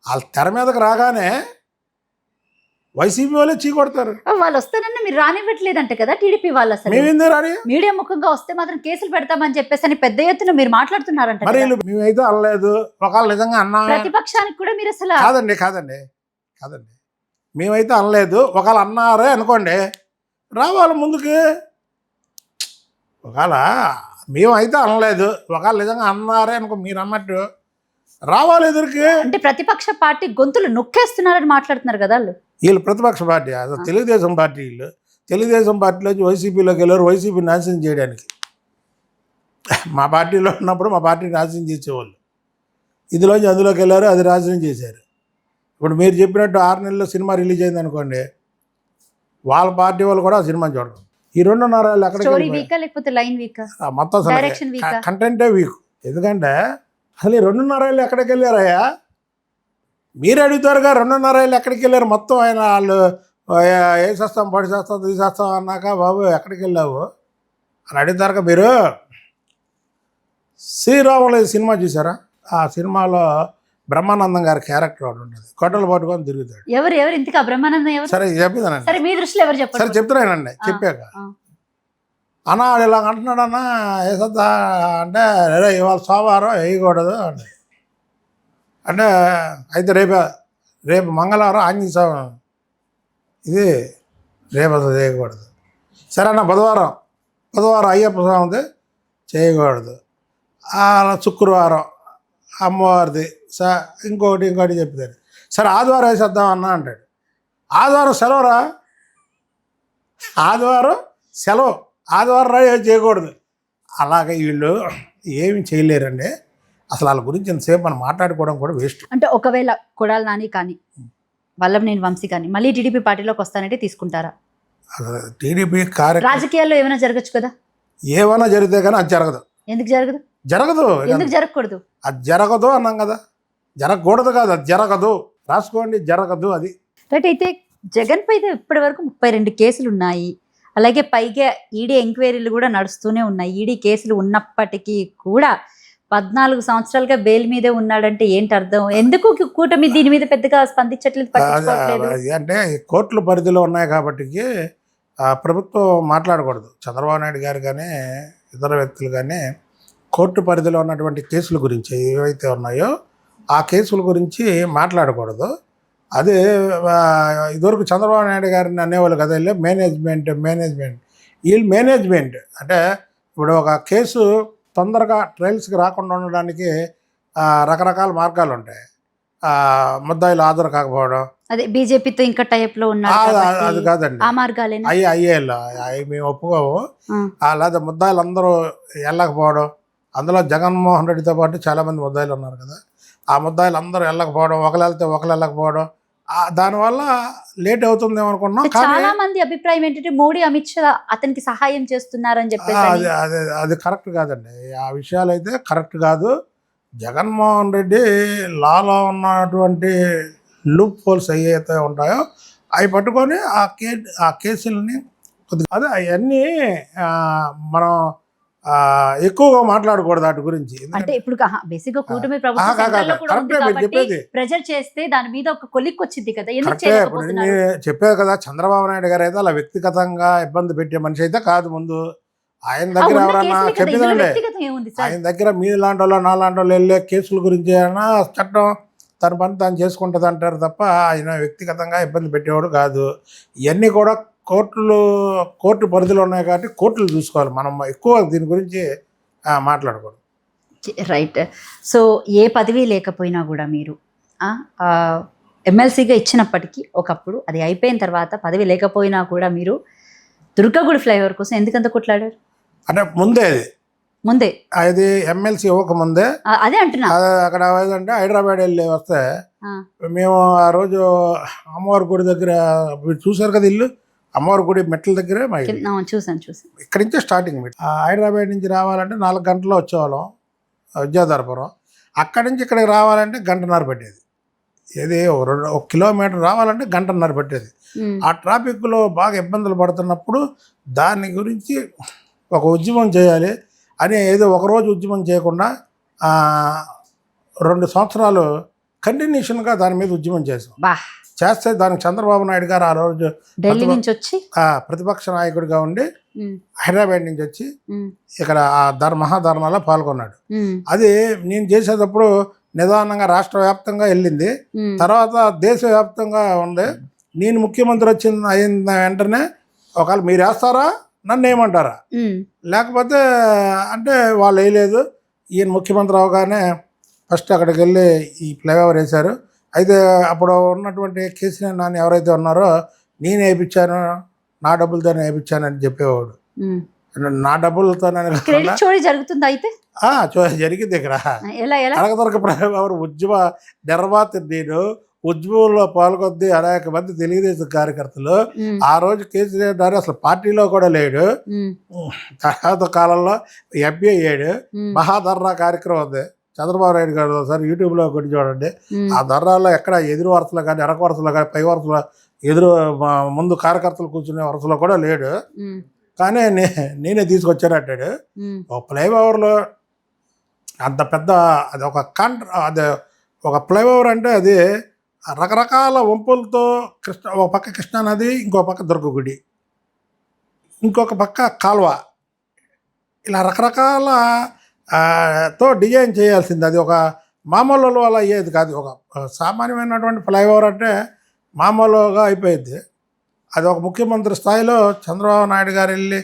వాళ్ళ తెర మీదకి రాగానే వైసీపీ వాళ్ళే చీ కొడతారు. వాళ్ళు వస్తానన్నా మీరు రానివ్వట్లేదంట కదా టీడీపీ వాళ్ళు. అసలు మేమేందే రాని, మీడియా ముఖంగా వస్తే మాత్రం కేసులు పెడతామని చెప్పేసి అని పెద్ద ఎత్తున మీరు మాట్లాడుతున్నారంట. మరి మేమైతే అనలేదు. ఒకవేళ నిజంగా అన్నా, ప్రతిపక్షానికి కూడా మీరు అసలు కాదండి మేమైతే అనలేదు. ఒకవేళ అన్నారే అనుకోండి, రావాలి ముందుకి. ఒకవేళ మేమైతే అనలేదు, ఒకవేళ నిజంగా అన్నారే అనుకో, మీరు అన్నట్టు రావాలి ఎదురుకి. అంటే ప్రతిపక్ష పార్టీ గొంతులు నొక్కేస్తున్నారని మాట్లాడుతున్నారు కదా వీళ్ళు. ప్రతిపక్ష పార్టీ అసలు తెలుగుదేశం పార్టీ. వీళ్ళు తెలుగుదేశం పార్టీలోంచి వైసీపీలోకి వెళ్ళారు, వైసీపీ నాశనం చేయడానికి. మా పార్టీలో ఉన్నప్పుడు మా పార్టీని నాశనం చేసేవాళ్ళు. ఇదిలోంచి అందులోకి వెళ్ళారు, అది నాశనం చేశారు. ఇప్పుడు మీరు చెప్పినట్టు 6 నెలల్లో సినిమా రిలీజ్ అయింది అనుకోండి, వాళ్ళ పార్టీ వాళ్ళు కూడా ఆ సినిమా చూడరు. ఈ 2.5 ఏళ్ళు ఎక్కడ మొత్తం కంటెంటే వీక్. ఎందుకంటే అసలు ఈ 2.5 ఏళ్ళు ఎక్కడికి వెళ్ళారయ్యా? మీరు అడుగుతారుగా 2.5 ఏళ్ళు ఎక్కడికి వెళ్ళారు మొత్తం. ఆయన వాళ్ళు వేసేస్తాం, పడిచేస్తాం, తీసేస్తాం అన్నాక, బాబు ఎక్కడికి వెళ్ళావు అని అడుగుతారుగా మీరు. శ్రీరాములు సినిమా చూసారా? ఆ సినిమాలో బ్రహ్మానందం గారి క్యారెక్టర్ ఒకటి ఉంటుంది, కొట్టలు పట్టుకొని తిరుగుతాడు. ఎవరు ఇంతగా బ్రహ్మానందం? సరే చెప్పిందానండి, మీ దృష్టిలో ఎవరు చెప్పారు? సరే చెప్తున్నానండి. చెప్పాక అన్న వాడు ఇలా అంటున్నాడన్నా వేసొద్దా అంటే అరే ఇవాళ సోమవారం వేయకూడదు అంటే అయితే రేపు మంగళవారం ఆంజనేయ స్వామి ఇది రేపు అసలు చేయకూడదు. సరే అన్న బుధవారం అయ్యప్ప స్వామిది చేయకూడదు, శుక్రవారం అమ్మవారిది ఇంకోటి చెప్తాడు. సరే ఆదివారం వేసేద్దాం అన్న అంటాడు. ఆదివారం సెలవురా, ఆదివారం సెలవు, ఆదివారం రా చేయకూడదు. అలాగే వీళ్ళు ఏమి చేయలేరండి. అసలు వాళ్ళ గురించి ఇంతసేపు మనం మాట్లాడుకోవడం కూడా వేస్ట్. అంటే ఒకవేళ కొడాలి నాని కానీ వల్లభనేని వంశీ కానీ మళ్ళీ టీడీపీ పార్టీలోకి వస్తానంటే తీసుకుంటారా? టీడీపీ రాజకీయాల్లో ఏమైనా జరగచ్చు కదా? ఏమైనా జరిగితే కానీ అది జరగదు. ఎందుకు జరగదు? ఎందుకు జరగకూడదు? అది జరగదు అన్నాం కదా, జరగకూడదు కాదు, అది జరగదు. రాసుకోండి, జరగదు అది. రైట్. అయితే జగన్ పై ఇప్పటి వరకు 32 కేసులు ఉన్నాయి. అలాగే పైగా ఈడీ ఎంక్వైరీలు కూడా నడుస్తూనే ఉన్నాయి. ఈడీ కేసులు ఉన్నప్పటికీ కూడా 14 సంవత్సరాలుగా బెయిల్ మీదే ఉన్నాడంటే ఏంటి అర్థం? ఎందుకు కూటమి దీని మీద పెద్దగా స్పందించట్లేదు, పట్టించుకోవట్లేదు? అంటే కోర్టుల పరిధిలో ఉన్నాయి కాబట్టి ప్రభుత్వం మాట్లాడకూడదు. చంద్రబాబు నాయుడు గారు కానీ ఇతర వ్యక్తులు కానీ కోర్టు పరిధిలో ఉన్నటువంటి కేసుల గురించి ఏవైతే ఉన్నాయో ఆ కేసుల గురించి మాట్లాడకూడదు. అదే ఇదివరకు చంద్రబాబు నాయుడు గారిని అనేవాళ్ళు కదా, మేనేజ్మెంట్ వీళ్ళు మేనేజ్మెంట్ అంటే ఇప్పుడు ఒక కేసు తొందరగా ట్రయల్స్కి రాకుండా ఉండడానికి రకరకాల మార్గాలు ఉంటాయి. ముద్దాయిలు హాజరు కాకపోవడం, అదే బీజేపీతో ఇంకా టైప్ లో ఉన్నారు, అది కాదండి. ఆ మార్గాలేనా? అయ్యేళ్ళు అవి మేము ఒప్పుకోము. లేదా ముద్దాయిలు అందరూ వెళ్ళకపోవడం, అందులో జగన్మోహన్ రెడ్డితో పాటు చాలామంది ముద్దాయిలు ఉన్నారు కదా, ఆ ముద్దాయిలు అందరూ వెళ్ళకపోవడం, ఒకరు వెళ్తే ఒకరు వెళ్ళకపోవడం, దానివల్ల లేట్ అవుతుందేమో అనుకున్నాం. చాలా మంది అభిప్రాయం ఏంటంటే మోడీ అమిత్ షా అతనికి సహాయం చేస్తున్నారని చెప్పేసి. అది కరెక్ట్ కాదండి. ఆ విషయాలు అయితే కరెక్ట్ కాదు. జగన్మోహన్ రెడ్డి లాలో ఉన్నటువంటి లూప్ హోల్స్ ఏవైతే ఉంటాయో అవి పట్టుకొని ఆ కేసులని అదే అవన్నీ మనం ఎక్కువగా మాట్లాడకూడదు వాటి గురించి. అంటే ఇప్పుడు బేసిక్ గా కూటమి ప్రభుత్వం ప్రెజర్ చేస్తే దాని మీద ఒక కొలిక్ వచ్చింది కదా. ఇప్పుడు నేను చెప్పాను కదా, చంద్రబాబు నాయుడు గారు అయితే అలా వ్యక్తిగతంగా ఇబ్బంది పెట్టే మనిషి అయితే కాదు. ముందు ఆయన దగ్గర ఎవరన్నా చెప్పిందండి, ఆయన దగ్గర మీ లాంటి వాళ్ళు నా లాంటి వాళ్ళు వెళ్ళే కేసుల గురించి అయినా చట్టం తన పని తాను చేసుకుంటుంది అంటారు తప్ప ఆయన వ్యక్తిగతంగా ఇబ్బంది పెట్టేవాడు కాదు. ఇవన్నీ కూడా కోర్టు పరిధిలో ఉన్నాయి కాబట్టి కోర్టులు చూసుకోవాలి. మనం ఎక్కువ దీని గురించి మాట్లాడకూడదు. రైట్. సో ఏ పదవి లేకపోయినా కూడా మీరు ఎమ్మెల్సీగా ఇచ్చినప్పటికీ ఒకప్పుడు అది అయిపోయిన తర్వాత పదవి లేకపోయినా కూడా మీరు దుర్గగుడి ఫ్లైఓవర్ కోసం ఎందుకంత కొట్లాడారు? అంటే ముందే అది ఎమ్మెల్సీ ఇవ్వకముందే అదే అంటున్నా. అక్కడ ఏదంటే హైదరాబాద్ వెళ్ళి వస్తే మేము ఆ రోజు అమ్మవారి గుడి దగ్గర చూసారు కదా, ఇల్లు అమ్మవారి గుడి మెట్ల దగ్గరే మా చూసాను. ఇక్కడి నుంచే స్టార్టింగ్ హైదరాబాద్ నుంచి రావాలంటే 4 గంటల్లో వచ్చేవాళ్ళం విద్యాధరపురం. అక్కడి నుంచి ఇక్కడికి రావాలంటే 1.5 గంట పట్టేది. ఏది 1 కిలోమీటర్ రావాలంటే 1.5 గంట పట్టేది. ఆ ట్రాఫిక్లో బాగా ఇబ్బందులు పడుతున్నప్పుడు దాని గురించి ఒక ఉద్యమం చేయాలి అని ఏదో ఒకరోజు ఉద్యమం చేయకుండా 2 సంవత్సరాలు కంటిన్యూషన్గా దాని మీద ఉద్యమం చేస్తే దానికి చంద్రబాబు నాయుడు గారు ఆ రోజు ఢిల్లీ నుంచి వచ్చి ప్రతిపక్ష నాయకుడిగా ఉండి హైదరాబాద్ నుంచి వచ్చి ఇక్కడ మహాధర్నాలో పాల్గొన్నాడు. అది నేను చేసేటప్పుడు నిదానంగా రాష్ట్ర వ్యాప్తంగా వెళ్ళింది, తర్వాత దేశవ్యాప్తంగా ఉంది. నేను ముఖ్యమంత్రి అయిన వెంటనే ఒకవేళ మీరు వేస్తారా నన్ను ఏమంటారా, లేకపోతే అంటే వాళ్ళు వేయలేదు. ఈయన ముఖ్యమంత్రి అవగానే ఫస్ట్ అక్కడికి వెళ్ళి ఈ ఫ్లైఓవర్ వేశారు. అయితే అప్పుడు ఉన్నటువంటి కేసీఆర్ నాని ఎవరైతే ఉన్నారో నేను వేయించాను, నా డబ్బులతోనే వేయించాను అని చెప్పేవాడు. నా డబ్బులతోనే జరుగుతుంది. అయితే జరిగింది ఇక్కడ కనకదుర్గ ఫ్లైఓవర్ ఉద్యమ నిర్మాత నేను. ఉద్యమంలో పాల్గొద్ది అనేక మంది తెలుగుదేశం కార్యకర్తలు. ఆ రోజు కేసీఆర్ గారు అసలు పార్టీలో కూడా లేడు. తర్వాత కాలంలో ఎంపీ అయ్యాడు. మహాధర్నా కార్యక్రమం ఉంది, చంద్రబాబు నాయుడు గారు ఒకసారి యూట్యూబ్లో కొట్టి చూడండి. ఆ ధర్నాల్లో ఎక్కడ ఎదురు వరుసలో కానీ వెనక వరుసలో కానీ పై వరుసలో ముందు కార్యకర్తలు కూర్చునే వరుసలో కూడా లేడు. కానీ నేనే తీసుకొచ్చాను అంటాడు. ఒక ఫ్లైఓవర్లో అంత పెద్ద అది ఒక ఫ్లైఓవర్ అంటే అది రకరకాల వంపులతో ఒక పక్క కృష్ణానది, ఇంకో పక్క దుర్గగుడి, ఇంకొక పక్క కాలువ, ఇలా రకరకాల తో డిజైన్ చేయాల్సింది. అది ఒక మామూలు వల్ల అయ్యేది కాదు. ఒక సామాన్యమైనటువంటి ఫ్లైఓవర్ అంటే మామూలుగా అయిపోయింది. అది ఒక ముఖ్యమంత్రి స్థాయిలో చంద్రబాబు నాయుడు గారు వెళ్ళి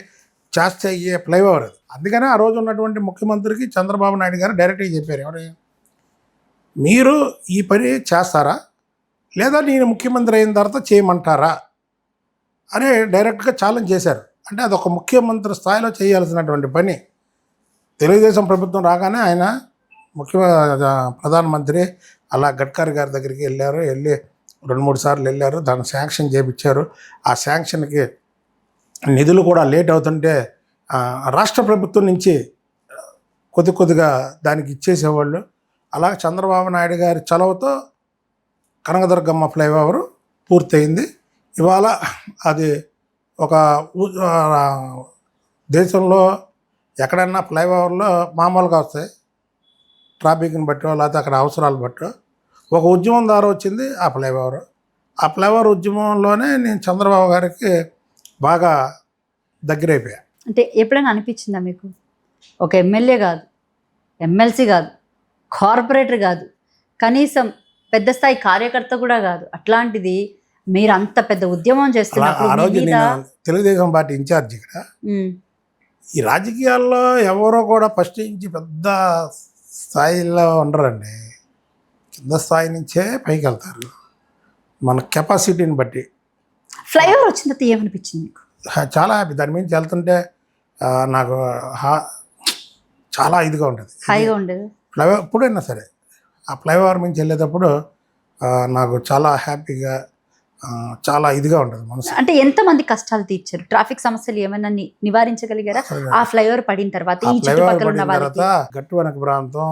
చేస్తే అయ్యే ఫ్లైఓవర్ అది. అందుకనే ఆ రోజు ఉన్నటువంటి ముఖ్యమంత్రికి చంద్రబాబు నాయుడు గారు డైరెక్ట్గా చెప్పారు, ఎవరు మీరు ఈ పని చేస్తారా లేదా నేను ముఖ్యమంత్రి అయిన తర్వాత చేయమంటారా అని డైరెక్ట్గా ఛాలెంజ్ చేశారు. అంటే అది ఒక ముఖ్యమంత్రి స్థాయిలో చేయాల్సినటువంటి పని. తెలుగుదేశం ప్రభుత్వం రాగానే ఆయన ప్రధానమంత్రి అలా గడ్కరీ గారి దగ్గరికి వెళ్ళి 2-3 సార్లు వెళ్ళారు. దాన్ని శాంక్షన్ చేయించారు. ఆ శాంక్షన్కి నిధులు కూడా లేట్ అవుతుంటే రాష్ట్ర ప్రభుత్వం నుంచి కొద్దిగా దానికి ఇచ్చేసేవాళ్ళు. అలాగే చంద్రబాబు నాయుడు గారి చలవతో కనకదుర్గమ్మ ఫ్లైఓవర్ పూర్తయింది. ఇవాళ అది ఒక దేశంలో ఎక్కడన్నా ఫ్లైఓవర్లో మామూలుగా వస్తాయి, ట్రాఫిక్ని బట్టో లేకపోతే అక్కడ అవసరాలు బట్టో. ఒక ఉద్యమం ద్వారా వచ్చింది ఆ ఫ్లైఓవర్. ఆ ఫ్లైఓవర్ ఉద్యమంలోనే నేను చంద్రబాబు గారికి బాగా దగ్గరైపోయా. అంటే ఎప్పుడైనా అనిపించిందా మీకు, ఒక ఎమ్మెల్యే కాదు, ఎమ్మెల్సీ కాదు, కార్పొరేటర్ కాదు, కనీసం పెద్ద స్థాయి కార్యకర్త కూడా కాదు, అట్లాంటిది మీరు అంత పెద్ద ఉద్యమం చేస్తున్నప్పుడు ఆ రోజు నేను తెలుగుదేశం పార్టీ ఇన్ఛార్జ్ ఇక్కడ. ఈ రాజకీయాల్లో ఎవరో కూడా ఫస్ట్ నుంచి పెద్ద స్థాయిలో ఉండరండి, కింద స్థాయి నుంచే పైకి వెళ్తారు మన కెపాసిటీని బట్టి. ఫ్లైఓవర్ వచ్చిన తర్వాత ఏమనిపించింది మీకు? చాలా హ్యాపీ. దాని మీద వెళ్తుంటే నాకు చాలా ఇదిగా ఉంటుంది, హాయిగా ఉండేది. ఫ్లైఓవర్ ఎప్పుడైనా సరే ఆ ఫ్లైఓవర్ నుంచి వెళ్ళేటప్పుడు నాకు చాలా హ్యాపీగా చాలా ఇదిగా ఉంటుంది మనసు. అంటే ఎంతమంది కష్టాలు తీర్చారు, ట్రాఫిక్ సమస్యలు ఏమైనా నివారించగలిగారా ఆ ఫ్లైఓవర్ పడిన తర్వాత? ఈ చుట్టుపక్కల ఉన్న వాళ్ళకి గట్టువనక ప్రాంతం,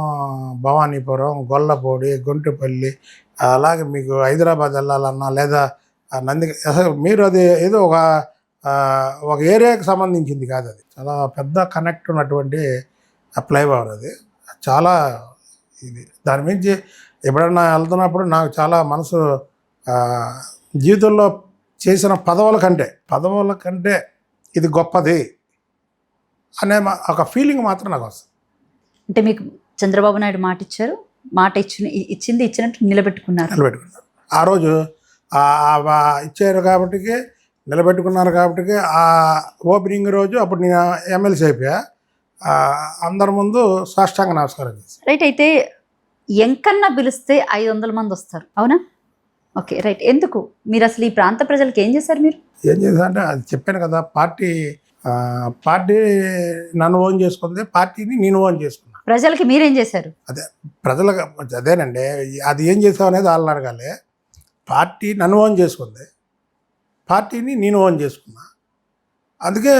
భవానీపురం, గొల్లపూడి, గుంటుపల్లి, అలాగే మీకు హైదరాబాద్ వెళ్ళాలన్నా లేదా అసలు మీరు అది ఏదో ఒక ఏరియాకి సంబంధించింది కాదు, అది చాలా పెద్ద కనెక్ట్ ఉన్నటువంటి ఫ్లైఓవర్. అది చాలా ఇది. దాని మించి ఎప్పుడన్నా వెళ్తున్నప్పుడు నాకు చాలా మనసు జీవితంలో చేసిన పదవుల కంటే ఇది గొప్పది అనే ఒక ఫీలింగ్ మాత్రం నాకు వస్తుంది. అంటే మీకు చంద్రబాబు నాయుడు మాట ఇచ్చారు, మాట ఇచ్చినట్టు నిలబెట్టుకున్నారు. ఆ రోజు ఇచ్చారు కాబట్టి నిలబెట్టుకున్నారు కాబట్టి ఆ ఓపెనింగ్ రోజు అప్పుడు నేను ఎమ్మెల్సీ అయిపోయా. అందరి ముందు సాష్టాంగ నమస్కారం చేసి. రైట్. అయితే ఎంకన్నా పిలిస్తే 500 మంది వస్తారు, అవునా? Okay, right. ఎందుకు మీరు అసలు ఈ ప్రాంత ప్రజలకు ఏం చేశారు? మీరు ఏం చేశారంటే అది చెప్పాను కదా, పార్టీ నన్ను ఓన్ చేసుకుంది, పార్టీని నేను ఓన్ చేసుకున్నాను. ప్రజలకి మీరేం చేశారు? ప్రజలకు అదేనండి, అది ఏం చేసావు అనేది వాళ్ళని అడగాలి. పార్టీ నన్ను ఓన్ చేసుకుంది, పార్టీని నేను ఓన్ చేసుకున్నా. అందుకే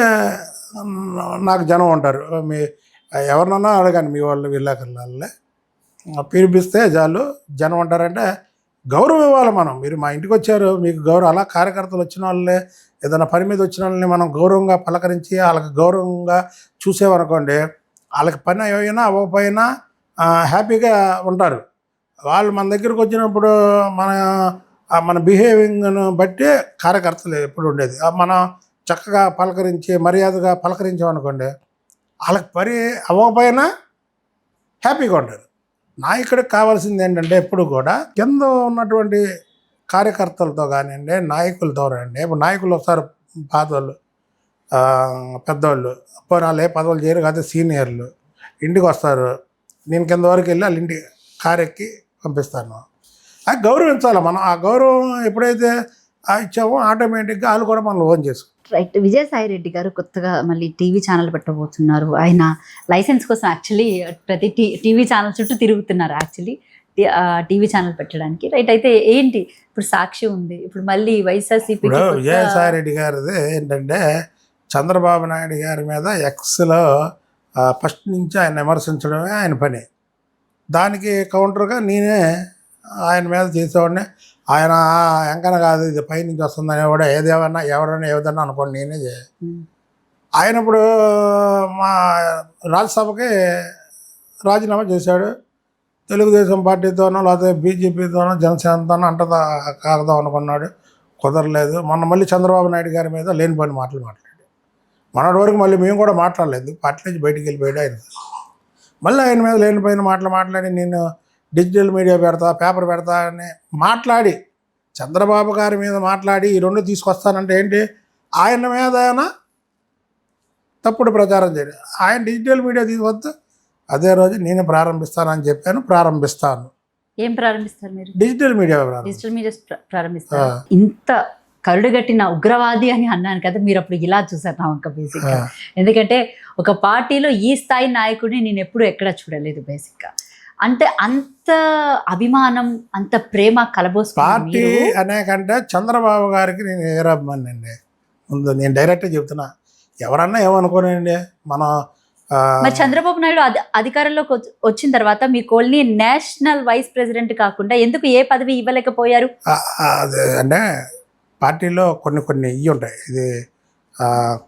నాకు జనం ఉంటారు. ఎవరినన్నా అడగండి, మీ వాళ్ళు వీళ్ళకల్లాలే పిలిపిస్తే చాలు జనం ఉంటారంటే గౌరవం ఇవ్వాలి మనం. మీరు మా ఇంటికి వచ్చారు, మీకు గౌరవం. అలా కార్యకర్తలు వచ్చిన వాళ్ళే ఏదైనా పని మీద వచ్చిన వాళ్ళని మనం గౌరవంగా పలకరించి వాళ్ళకి గౌరవంగా చూసేవనుకోండి, వాళ్ళకి పని అయినా అవ్వకపోయినా హ్యాపీగా ఉంటారు. వాళ్ళు మన దగ్గరికి వచ్చినప్పుడు మన బిహేవింగ్ను బట్టి కార్యకర్తలు ఎప్పుడు ఉండేది. మనం చక్కగా పలకరించి మర్యాదగా పలకరించామనుకోండి, వాళ్ళకి పని అవ్వకపోయినా హ్యాపీగా ఉంటారు. నాయకుడికి కావాల్సింది ఏంటంటే ఎప్పుడు కూడా కింద ఉన్నటువంటి కార్యకర్తలతో కానివ్వండి, నాయకులతో కానివ్వండి. ఇప్పుడు నాయకులు వస్తారు, పాతోళ్ళు, పెద్దవాళ్ళు, వాళ్ళు ఏ పదవులు చేయరు కాదు, సీనియర్లు ఇంటికి వస్తారు. నేను కింద వరకు వెళ్ళి వాళ్ళ ఇంటికి కారెక్కి పంపిస్తాను. అది గౌరవించాలి మనం. ఆ గౌరవం ఎప్పుడైతే ఇచ్చామో ఆటోమేటిక్గా వాళ్ళు కూడా మనం ఓన్ చేసుకో. రైట్. విజయసాయి రెడ్డి గారు కొత్తగా మళ్ళీ టీవీ ఛానల్ పెట్టబోతున్నారు. ఆయన లైసెన్స్ కోసం యాక్చువల్లీ ప్రతి టీవీ ఛానల్ చుట్టూ తిరుగుతున్నారు యాక్చువల్లీ టీవీ ఛానల్ పెట్టడానికి. రైట్. అయితే ఏంటి ఇప్పుడు సాక్షి ఉంది, ఇప్పుడు మళ్ళీ వైఎస్ఆర్సీపీ. విజయసాయి రెడ్డి గారిది ఏంటంటే చంద్రబాబు నాయుడు గారి మీద ఎక్స్లో ఫస్ట్ నుంచి ఆయన విమర్శించడమే ఆయన పని. దానికి కౌంటర్గా నేనే ఆయన మీద చేసేవాడిని. ఆయన ఎంకన కాదు, ఇది పైనుంచి వస్తుందని కూడా ఏదేమన్నా ఎవరైనా ఏదన్నా అనుకోండి, నేనే ఆయన ఇప్పుడు మా రాజ్యసభకి రాజీనామా చేశాడు. తెలుగుదేశం పార్టీతోనో లేకపోతే బీజేపీతోనో జనసేనతోనో కాకదాం అనుకున్నాడు, కుదరలేదు. మొన్న మళ్ళీ చంద్రబాబు నాయుడు గారి మీద లేని పని మాట్లాడాడు. మొన్నటి వరకు మళ్ళీ మేము కూడా మాట్లాడలేదు, పార్టీ నుంచి బయటికి వెళ్ళిపోయాడు ఆయన. మళ్ళీ ఆయన మీద లేనిపోయిన మాటలు మాట్లాడి నేను డిజిటల్ మీడియా పెడతా, పేపర్ పెడతా అని మాట్లాడి, చంద్రబాబు గారి మీద మాట్లాడి ఈ రెండు తీసుకొస్తానంటే ఏంటి, ఆయన మీద తప్పుడు ప్రచారం చేయడం. ఆయన డిజిటల్ మీడియా తీసుకొస్తే అదే రోజు నేను ప్రారంభిస్తానని చెప్పాను, ప్రారంభిస్తాను. ఏం ప్రారంభిస్తారు మీరు? డిజిటల్ మీడియా డిజిటల్ మీడియా ప్రారంభిస్తారు. ఇంత కరుడుగట్టిన ఉగ్రవాది అని అన్నాను కదా, మీరు అప్పుడు ఇలా చూసారు నా వంక బేసిక్గా. ఎందుకంటే ఒక పార్టీలో ఈ స్థాయి నాయకుడిని నేను ఎప్పుడు ఎక్కడ చూడలేదు బేసిక్గా. అంటే అంత అభిమానం, అంత ప్రేమ కలబోసుకుని పార్టీ అనే కంటే చంద్రబాబు గారికి నేను ఏరాభిమాని అండి. ముందు నేను డైరెక్ట్గా చెప్తున్నా, ఎవరన్నా ఏమనుకోనండి. మనం మరి చంద్రబాబు నాయుడు అధికారంలోకి వచ్చిన తర్వాత మీ కోల్ని నేషనల్ వైస్ ప్రెసిడెంట్ కాకుండా ఎందుకు ఏ పదవి ఇవ్వలేకపోయారు? అంటే పార్టీలో కొన్ని ఇవి ఉంటాయి. ఇది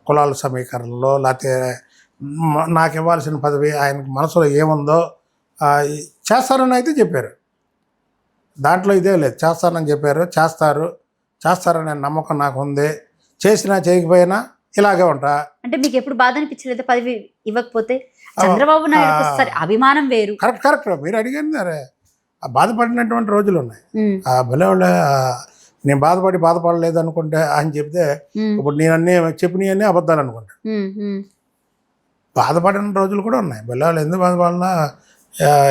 కులాల సమీకరణలో, లేకపోతే నాకు ఇవ్వాల్సిన పదవి ఆయనకు మనసులో ఏముందో చేస్తారని అయితే చెప్పారు. దాంట్లో ఇదే లేదు, చేస్తానని చెప్పారు. చేస్తారనే నమ్మకం నాకు ఉంది. చేసినా చేయకపోయినా ఇలాగే ఉంటా. అంటే మీకు ఎప్పుడు బాధ అనిపించలేదు పదవి ఇవ్వకపోతే? చంద్రబాబు నాయుడు సరే అభిమానం వేరు. కరెక్ట్ మీరు అడిగింది. అరే బాధపడినటువంటి రోజులు ఉన్నాయి. భలే వాళ్ళ నేను బాధపడలేదు అనుకుంటే అని చెప్తే ఇప్పుడు నేను అన్నీ చెప్పినవన్నీ అబద్ధాలు అనుకుంటా. బాధపడిన రోజులు కూడా ఉన్నాయి. భలే వాళ్ళు ఎందుకు బాధపడినా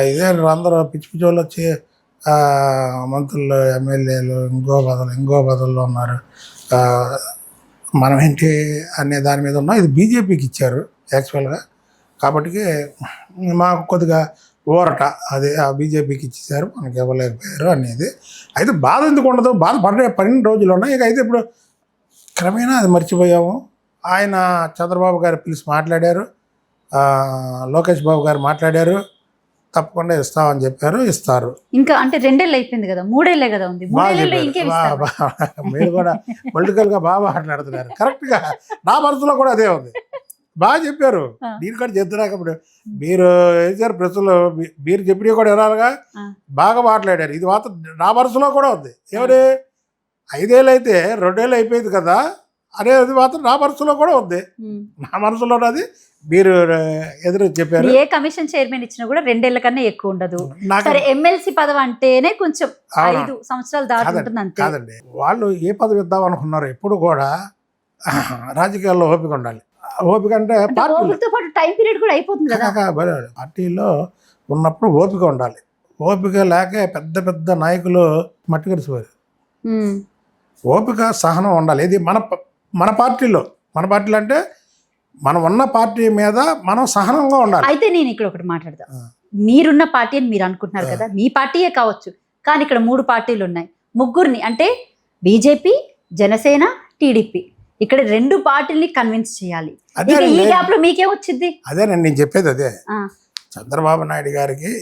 ఇదే అందరూ పిచ్చి పిచ్చి వాళ్ళు వచ్చి మంత్రులు, ఎమ్మెల్యేలు ఇంకో పదవుల్లో ఉన్నారు. మనం ఏంటి అనే దాని మీద ఉన్నాం. ఇది బీజేపీకి ఇచ్చారు యాక్చువల్గా, కాబట్టి మాకు కొద్దిగా ఊరట అదే ఆ బీజేపీకి ఇచ్చేసారు, మనకి ఇవ్వలేకపోయారు అనేది. అయితే బాధ ఎందుకు ఉండదు, పడిన రోజులు ఉన్నాయి. ఇక అయితే ఇప్పుడు క్రమేణా అది మర్చిపోయాము. ఆయన చంద్రబాబు గారు పిలిచి మాట్లాడారు, లోకేష్ బాబు గారు మాట్లాడారు, తప్పకుండా ఇస్తామని చెప్పారు, ఇస్తారు. ఇంకా అంటే 2 ఏళ్ళు అయిపోయింది కదా, 3 ఏళ్ళే కదా ఉంది. మీరు కూడా పొలిటికల్గా బాగా మాట్లాడుతున్నారు. కరెక్ట్గా నా మనసులో కూడా అదే ఉంది. బాగా చెప్పారు. నేను కూడా చెప్తున్నాక ఇప్పుడు మీరు వేసారు ప్రశ్నలు, మీరు చెప్పినవి కూడా వినాలిగా. బాగా మాట్లాడారు. ఇది మాత్రం నా మనసులో కూడా ఉంది. ఎవరి 5 ఏళ్ళు అయితే 2 ఏళ్ళు అయిపోయింది కదా అనేది మాత్రం నా మనసులో కూడా ఉంది. నా మనసులో అది మీరు ఎదురు చెప్పారు. ఏ కమిషన్ చైర్మన్ ఇచ్చినా కూడా 2 ఏళ్ల కన్నా ఎక్కువ ఉండదు. సరే ఎమ్మెల్సీ పదవి అంటేనే కొంచెం 5 సంవత్సరాలు దాటుతుంది అంతే. కాదండి, వాళ్ళు ఏ పదవి ఇద్దాం అనుకున్నారు. ఎప్పుడు కూడా రాజకీయాల్లో ఓపిక ఉండాలి. ఓపిక అంటే పార్టీతో పాటు టైం పీరియడ్ కూడా అయిపోతుంది కదా. పార్టీలో ఉన్నప్పుడు ఓపిక ఉండాలి. ఓపిక లేక పెద్ద పెద్ద నాయకులు మట్టుకరిసిపోయారు. ఓపిక సహనం ఉండాలి. ఇది మన పార్టీలో అంటే మనం ఉన్న పార్టీ మీద మనం సహనంగా ఉండాలి. అయితే నేను ఇక్కడ ఒకటి మాట్లాడతా. మీరున్న పార్టీ అని మీరు అనుకుంటున్నారు కదా, మీ పార్టీయే కావచ్చు, కానీ ఇక్కడ 3 పార్టీలు ఉన్నాయి. ముగ్గురిని అంటే బీజేపీ, జనసేన, టీడీపీ, ఇక్కడ 2 పార్టీలని కన్విన్స్ చేయాలి. ఈ గ్యాప్ లో మీకేం వచ్చింది? అదేనండి నేను చెప్పేది. అదే చంద్రబాబు నాయుడు గారికి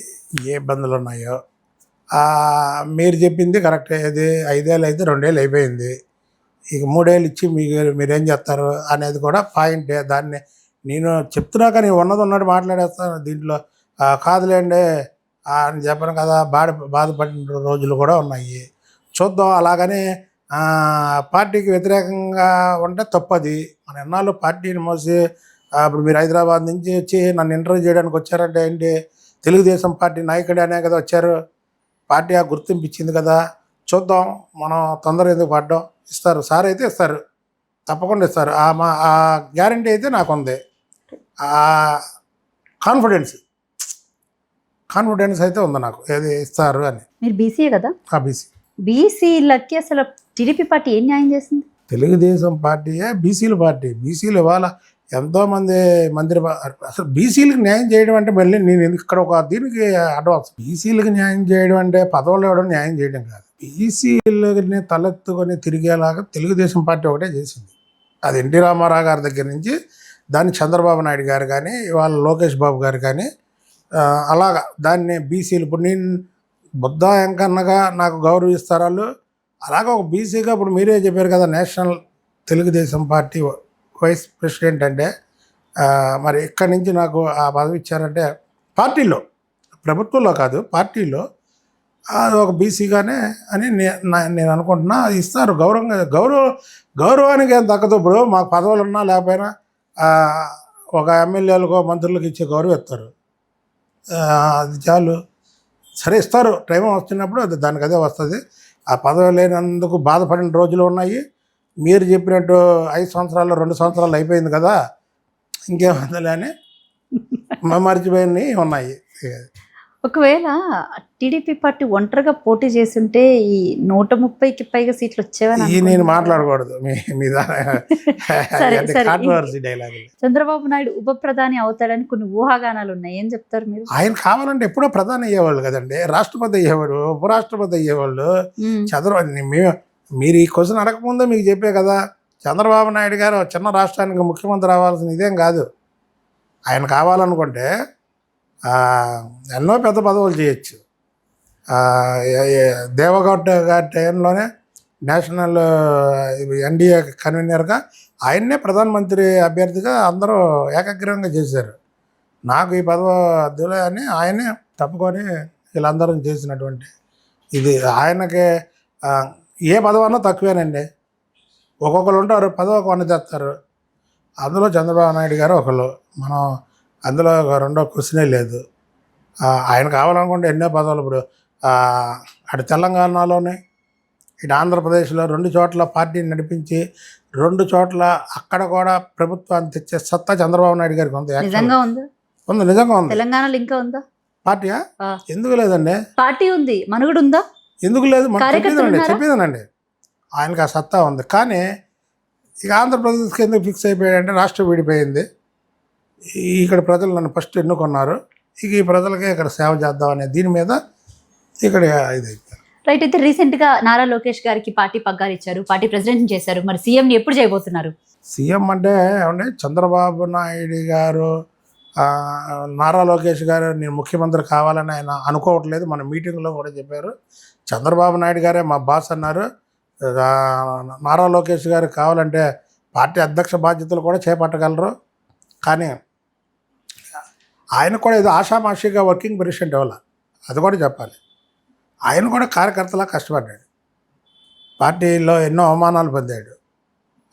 ఏ ఇబ్బందులు ఉన్నాయో మీరు చెప్పింది కరెక్ట్. అది 5 ఏళ్ళు అయితే 2 ఏళ్ళు అయిపోయింది. ఇక 3 ఏళ్ళు ఇచ్చి మీరేం చేస్తారు అనేది కూడా పాయింటే. దాన్ని నేను చెప్తున్నా కానీ ఉన్నట్టు మాట్లాడేస్తాను. దీంట్లో కాదులేండి అని చెప్పను కదా. బాధపడిన రోజులు కూడా ఉన్నాయి. చూద్దాం. అలాగని పార్టీకి వ్యతిరేకంగా ఉంటే తప్పది. మన ఎన్నాళ్ళు పార్టీని మోసి ఇప్పుడు మీరు హైదరాబాద్ నుంచి వచ్చి నన్ను ఇంటర్వ్యూ చేయడానికి వచ్చారంటే ఏంటి, తెలుగుదేశం పార్టీ నాయకుడే అనే కదా వచ్చారు. పార్టీ ఆ గుర్తింపు ఇచ్చింది కదా. చూద్దాం, మనం తొందర ఎందుకు పడ్డాం. ఇస్తారు, సార్ అయితే ఇస్తారు, తప్పకుండా ఇస్తారు. ఆ గ్యారంటీ అయితే నాకు ఉంది. కాన్ఫిడెన్స్ అయితే ఉంది నాకు, ఏది ఇస్తారు అని. మీరు బీసీ కదా? బీసీలకి అసలు టీడీపీ పార్టీ ఏం న్యాయం చేసింది? తెలుగుదేశం పార్టీయే బీసీల పార్టీ. బీసీలు ఇవాళ ఎంతోమంది అసలు బీసీలకు న్యాయం చేయడం అంటే మళ్ళీ నేను ఇక్కడ ఒక దీనికి అడ్వాన్స్. బీసీలకు న్యాయం చేయడం అంటే పదవులు ఇవ్వడం న్యాయం చేయడం కాదు. బీసీలని తలెత్తుకొని తిరిగేలాగా తెలుగుదేశం పార్టీ ఒకటే చేసింది. అది ఎన్టీ రామారావు గారి దగ్గర నుంచి దాన్ని చంద్రబాబు నాయుడు గారు కానీ ఇవాళ లోకేష్ బాబు గారు కానీ అలాగా దాన్ని బీసీలు ఇప్పుడు నేను బుద్ధ వెంకన్నగా నాకు గౌరవిస్తారు వాళ్ళు. అలాగే ఒక బీసీగా ఇప్పుడు మీరే చెప్పారు కదా, national Telugu Desam party vice president అంటే మరి ఇక్కడి నుంచి నాకు ఆ పదవి ఇచ్చారంటే పార్టీలో, ప్రభుత్వంలో కాదు పార్టీలో అది ఒక బీసీగానే అని నేను అనుకుంటున్నా. ఇస్తారు గౌరవానికి ఏం దక్కదు. ఇప్పుడు మాకు పదవులు ఉన్నా లేకపోయినా ఒక ఎమ్మెల్యేలకు మంత్రులకు ఇచ్చే గౌరవం ఇస్తారు. అది చాలు. సరే ఇస్తారు, టైం వచ్చినప్పుడు అది దానికి అదే వస్తుంది. ఆ పదవి లేనందుకు బాధపడిన రోజులు ఉన్నాయి. మీరు చెప్పినట్టు 5 సంవత్సరాలు 2 సంవత్సరాలు అయిపోయింది కదా, ఇంకేమందలే అని మర్చిపోయినవి ఉన్నాయి. ఒకవేళ టీడీపీ పార్టీ ఒంటరిగా పోటీ చేస్తుంటే ఈ 130కి పైగా సీట్లు వచ్చేవని ఈ నేను మాట్లాడకూడదు మీ సరే, సరే. కాంట్రవర్సీ డైలాగులు. చంద్రబాబు నాయుడు ఉప ప్రధాని అవుతాడని కొన్ని ఊహాగానాలు ఉన్నాయి, ఏం చెప్తారు మీరు? ఆయన కావాలంటే ఎప్పుడో ప్రధాని అయ్యేవాళ్ళు కదండి, రాష్ట్రపతి అయ్యేవాడు, ఉపరాష్ట్రపతి అయ్యేవాళ్ళు. మీరు ఈ క్వశ్చన్ అడగకముందే మీకు చెప్పే కదా, చంద్రబాబు నాయుడు గారు చిన్న రాష్ట్రానికి ముఖ్యమంత్రి అవ్వాల్సిన ఇదేం కాదు. ఆయన కావాలనుకుంటే ఎన్నో పెద్ద పదవులు చేయొచ్చు. దేవగౌడ గారి టైంలోనే నేషనల్ ఎన్డీఏ కన్వీనర్గా ఆయన్నే ప్రధానమంత్రి అభ్యర్థిగా అందరూ ఏకగ్రీవంగా చేశారు. నాకు ఈ పదవి వద్దులే అని ఆయనే తప్పుకొని వీళ్ళందరం చేసినటువంటి ఇది. ఆయనకి ఏ పదవన్నా తక్కువేనండి. ఒక్కొక్కరు ఉంటారు, పదవి కొన్ని తెస్తారు. అందులో చంద్రబాబు నాయుడు గారు ఒకళ్ళు. మనం అందులో రెండో క్వశ్చనే లేదు. ఆయన కావాలనుకుంటే ఎన్నో పదవులు. ఇప్పుడు అటు తెలంగాణలోనే ఇటు ఆంధ్రప్రదేశ్లో 2 చోట్ల పార్టీని నడిపించి 2 చోట్ల అక్కడ కూడా ప్రభుత్వాన్ని తెచ్చే సత్తా చంద్రబాబు నాయుడు గారికి ఉంది. నిజంగా ఉందా? ఉంది, నిజంగా ఉంది. తెలంగాణలో ఇంకా ఉందా పార్టీయా? ఎందుకు లేదండి, పార్టీ ఉంది, మనుగడ ఉందా? ఎందుకు లేదు? చెప్పేదానండి, ఆయనకి ఆ సత్తా ఉంది. కానీ ఇక ఆంధ్రప్రదేశ్కి ఎందుకు ఫిక్స్ అయిపోయాడంటే రాష్ట్రం విడిపోయింది. ఇక్కడ ప్రజలు నన్ను ఫస్ట్ ఎన్నుకున్నారు, ఇక ఈ ప్రజలకే ఇక్కడ సేవ చేద్దాం అనే దీని మీద ఇక్కడ ఇది అయిపోయింది. రైట్. అయితే రీసెంట్గా నారా లోకేష్ గారికి పార్టీ పగ్గాలు ఇచ్చారు, పార్టీ ప్రెసిడెంట్ చేశారు. మరి సీఎంని ఎప్పుడు చేయబోతున్నారు? సీఎం అంటే ఏమంటే చంద్రబాబు నాయుడు గారు, నారా లోకేష్ గారు నేను ముఖ్యమంత్రి కావాలని ఆయన అనుకోవట్లేదు. మన మీటింగ్లో కూడా చెప్పారు. చంద్రబాబు నాయుడు గారే మా బాస్ అన్నారు. నారా లోకేష్ గారు కావాలంటే పార్టీ అధ్యక్ష బాధ్యతలు కూడా చేపట్టగలరు. కానీ ఆయన కూడా ఏదో ఆషామాషిగా వర్కింగ్ ప్రెసిడెంట్ ఇవ్వాలి, అది కూడా చెప్పాలి. ఆయన కూడా కార్యకర్తలా కష్టపడ్డాడు, పార్టీలో ఎన్నో అవమానాలు పొందాడు,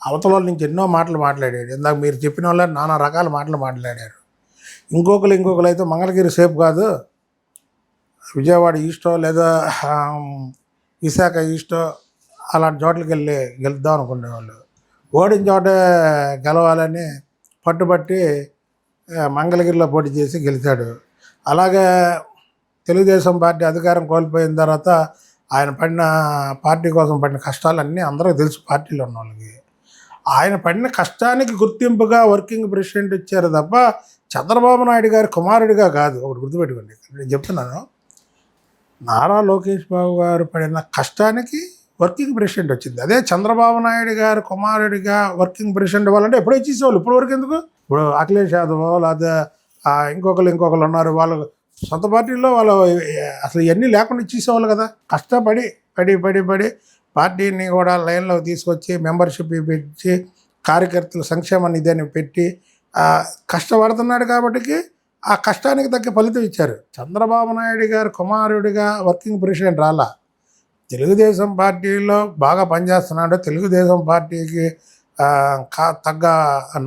అవతల నుంచి ఎన్నో మాటలు మాట్లాడాడు. ఇందాక మీరు చెప్పిన వాళ్ళ నానా రకాల మాటలు మాట్లాడారు. ఇంకొకరు అయితే మంగళగిరి సేపు కాదు, విజయవాడ ఈస్టో లేదా విశాఖ ఈస్టో అలాంటి చోట్లకి గెలుద్దాం అనుకునేవాళ్ళు. ఓడిన చోటే గెలవాలని పట్టుబట్టి మంగళగిరిలో పోటీ చేసి గెలిచాడు. అలాగే తెలుగుదేశం పార్టీ అధికారం కోల్పోయిన తర్వాత ఆయన పార్టీ కోసం పడిన కష్టాలన్నీ అందరికీ తెలుసు, పార్టీలో ఉన్న వాళ్ళకి. ఆయన పడిన కష్టానికి గుర్తింపుగా వర్కింగ్ ప్రెసిడెంట్ ఇచ్చారు తప్ప చంద్రబాబు నాయుడు గారి కుమారుడిగా కాదు. ఒకటి గుర్తుపెట్టుకోండి, నేను చెప్తున్నాను. నారా లోకేష్ బాబు గారు పడిన కష్టానికి వర్కింగ్ ప్రెసిడెంట్ వచ్చింది. అదే చంద్రబాబు నాయుడు గారు కుమారుడిగా వర్కింగ్ ప్రెసిడెంట్ ఇవ్వాలంటే ఎప్పుడో ఇచ్చేసేవాళ్ళు. ఇప్పుడు వరకు ఎందుకు? ఇప్పుడు అఖిలేష్ యాదవ్ లేదా ఇంకొకరు ఉన్నారు, వాళ్ళు సొంత పార్టీల్లో వాళ్ళు అసలు ఇవన్నీ లేకుండా ఇచ్చేసేవాళ్ళు కదా. కష్టపడి పడి పడి పడి పార్టీని కూడా లైన్లోకి తీసుకొచ్చి మెంబర్షిప్ పెట్టి కార్యకర్తల సంక్షేమ నిధిని పెట్టి కష్టపడుతున్నాడు. కాబట్టి ఆ కష్టానికి తగ్గ ఫలితం ఇచ్చారు. చంద్రబాబు నాయుడు గారు కుమారుడిగా వర్కింగ్ ప్రెసిడెంట్ రాలా. తెలుగుదేశం పార్టీలో బాగా పనిచేస్తున్నాడు. తెలుగుదేశం పార్టీకి తగ్గ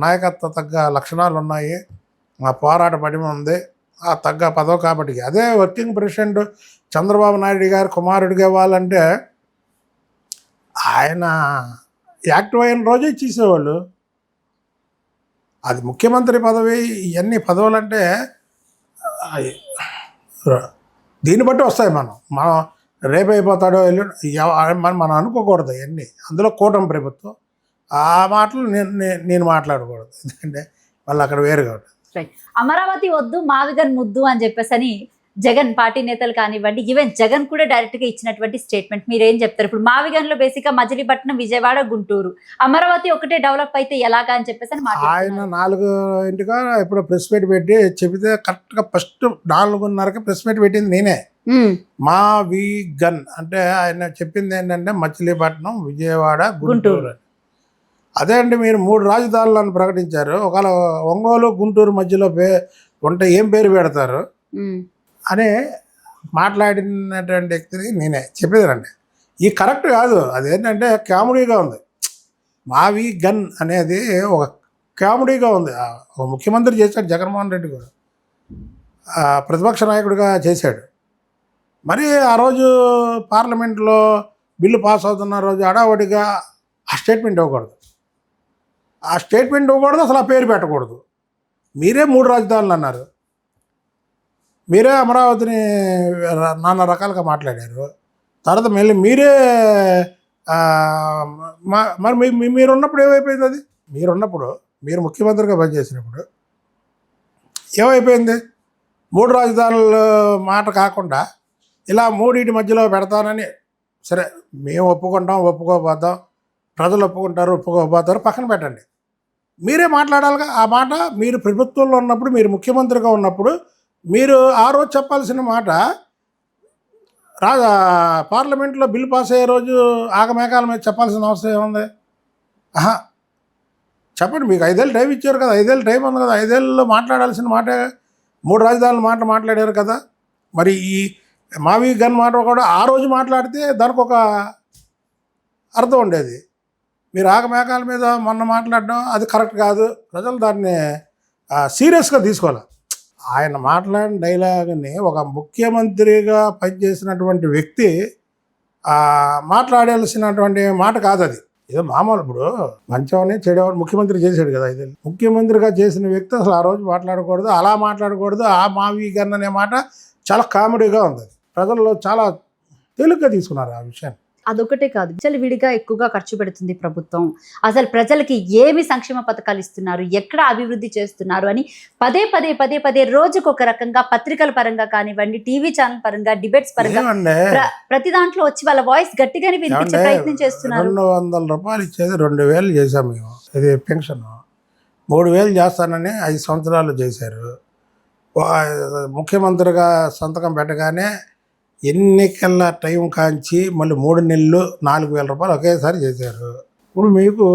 నాయకత్వ తగ్గ లక్షణాలు ఉన్నాయి, ఆ పోరాట పడిమ ఉంది, ఆ తగ్గ పదవి. కాబట్టి అదే వర్కింగ్ ప్రెసిడెంట్ చంద్రబాబు నాయుడు గారు కుమారుడిగా ఇవ్వాలంటే ఆయన యాక్టివ్ అయిన రోజే ఇచ్చేసేవాళ్ళు. అది ముఖ్యమంత్రి పదవి, ఇవన్నీ పదవులు అంటే దీన్ని బట్టి వస్తాయి. మనం రేపు అయిపోతాడో మనం అనుకోకూడదు ఇవన్నీ. అందులో కూటమి ప్రభుత్వం, ఆ మాటలు నేను మాట్లాడకూడదు, ఎందుకంటే వాళ్ళు అక్కడ వేరు కాబట్టి. అమరావతి వద్దు మావిగన్ ముద్దు అని చెప్పేసి జగన్ పార్టీ నేతలు కానివ్వండి, ఈవెన్ జగన్ కూడా డైరెక్ట్ గా ఇచ్చినటువంటి స్టేట్మెంట్, మీరేం చెప్తారు? ఇప్పుడు మావిగన్ లో బేసిక్ గా మచిలీపట్నం, విజయవాడ, గుంటూరు, అమరావతి ఒకటే డెవలప్ అయితే ఎలాగా అని చెప్పేసి ఆయన 4ంటిగా ఇప్పుడు ప్రెస్ మీట్ పెట్టి చెబితే కరెక్ట్గా ఫస్ట్ 4:30కి ప్రెస్ మీట్ పెట్టింది నేనే. మావిగన్ అంటే ఆయన చెప్పింది ఏంటంటే మచిలీపట్నం, విజయవాడ, గుంటూరు. అదే అండి, మీరు 3 రాజధానులను ప్రకటించారు, ఒకవేళ ఒంగోలు గుంటూరు మధ్యలో ఉంటే ఏం పేరు పెడతారు అని మాట్లాడినటువంటి వ్యక్తిని నేనే చెప్పేదానండి. ఈ కరెక్ట్ కాదు, అదేంటంటే కామెడీగా ఉంది. మావి గన్ అనేది ఒక కామెడీగా ఉంది. ఒక ముఖ్యమంత్రి చేశాడు జగన్మోహన్ రెడ్డి కూడా, ప్రతిపక్ష నాయకుడిగా చేశాడు. మరి ఆ రోజు పార్లమెంట్లో బిల్లు పాస్ అవుతున్న రోజు హడావడిగా ఆ స్టేట్మెంట్ ఇవ్వకూడదు, అసలు ఆ పేరు పెట్టకూడదు. మీరే 3 రాజధానులు అన్నారు, మీరే అమరావతిని నానా రకాలుగా మాట్లాడారు. తర్వాత మళ్ళీ మీరే మరి మీరున్నప్పుడు ఏమైపోయింది? అది మీరు ముఖ్యమంత్రిగా పనిచేసినప్పుడు ఏమైపోయింది? 3 రాజధానుల మాట కాకుండా ఇలా 3 మధ్యలో పెడతానని, సరే మేము ఒప్పుకుంటాం, ఒప్పుకోకపోతాం, ప్రజలు ఒప్పుకుంటారు, ఒప్పుకోకపోతారు, పక్కన పెట్టండి. మీరే మాట్లాడాలిగా ఆ మాట. మీరు ప్రభుత్వంలో ఉన్నప్పుడు, మీరు ముఖ్యమంత్రిగా ఉన్నప్పుడు మీరు ఆ రోజు చెప్పాల్సిన మాట పార్లమెంట్లో బిల్లు పాస్ అయ్యే రోజు ఆగమేఘాల మీద చెప్పాల్సిన అవసరం ఏముంది? చెప్పండి. మీకు 5 ఏళ్ళు టైం ఇచ్చారు కదా, 5 ఏళ్ళు టైం ఉంది కదా, 5 ఏళ్ళలో మాట్లాడాల్సిన మాట 3 రాజధానుల మాట మాట్లాడారు కదా. మరి ఈ మావి గన్ మాట కూడా ఆ రోజు మాట్లాడితే దానికి ఒక అర్థం ఉండేది. మీరు ఆగమేఘాల మీద మొన్న మాట్లాడడం అది కరెక్ట్ కాదు. ప్రజలు దాన్ని సీరియస్గా తీసుకోవాలి. ఆయన మాట్లాడిన డైలాగ్ని ఒక ముఖ్యమంత్రిగా పనిచేసినటువంటి వ్యక్తి మాట్లాడాల్సినటువంటి మాట కాదు అది. ఏదో మామూలు, ఇప్పుడు మంచమని చెడవని ముఖ్యమంత్రి చేశాడు కదా, ఇది ముఖ్యమంత్రిగా చేసిన వ్యక్తి అసలు ఆ రోజు మాట్లాడకూడదు, అలా మాట్లాడకూడదు. ఆ మావి గన్ అనే మాట చాలా కామెడీగా ఉంది. ప్రజల్లో చాలా తేలిగ్గా తీసుకున్నారు ఆ విషయాన్ని. అదొకటే కాదు, విడిగా ఎక్కువగా ఖర్చు పెడుతుంది ప్రభుత్వం, అసలు ప్రజలకి ఏమి సంక్షేమ పథకాలు ఇస్తున్నారు, ఎక్కడ అభివృద్ధి చేస్తున్నారు అని పదే రోజుకు ఒక రకంగా పత్రికల పరంగా కానివ్వండి, టీవీ ఛానల్ పరంగా, డిబేట్స్ పరంగా ప్రతి దాంట్లో వచ్చి వాళ్ళ వాయిస్ గట్టిగానే వినిపించే ప్రయత్నం చేస్తున్నారు. 200 రూపాయలు ఇచ్చేది 2000 చేశాం మేము. ఇది పెన్షన్ 3000 చేస్తానని 5 సంవత్సరాలు చేశారు. ముఖ్యమంత్రిగా సంతకం పెట్టగానే ఎన్నికల టైం కాంచి మళ్ళీ 3 నెలలు 4000 రూపాయలు ఒకేసారి చేశారు. ఇప్పుడు మీకు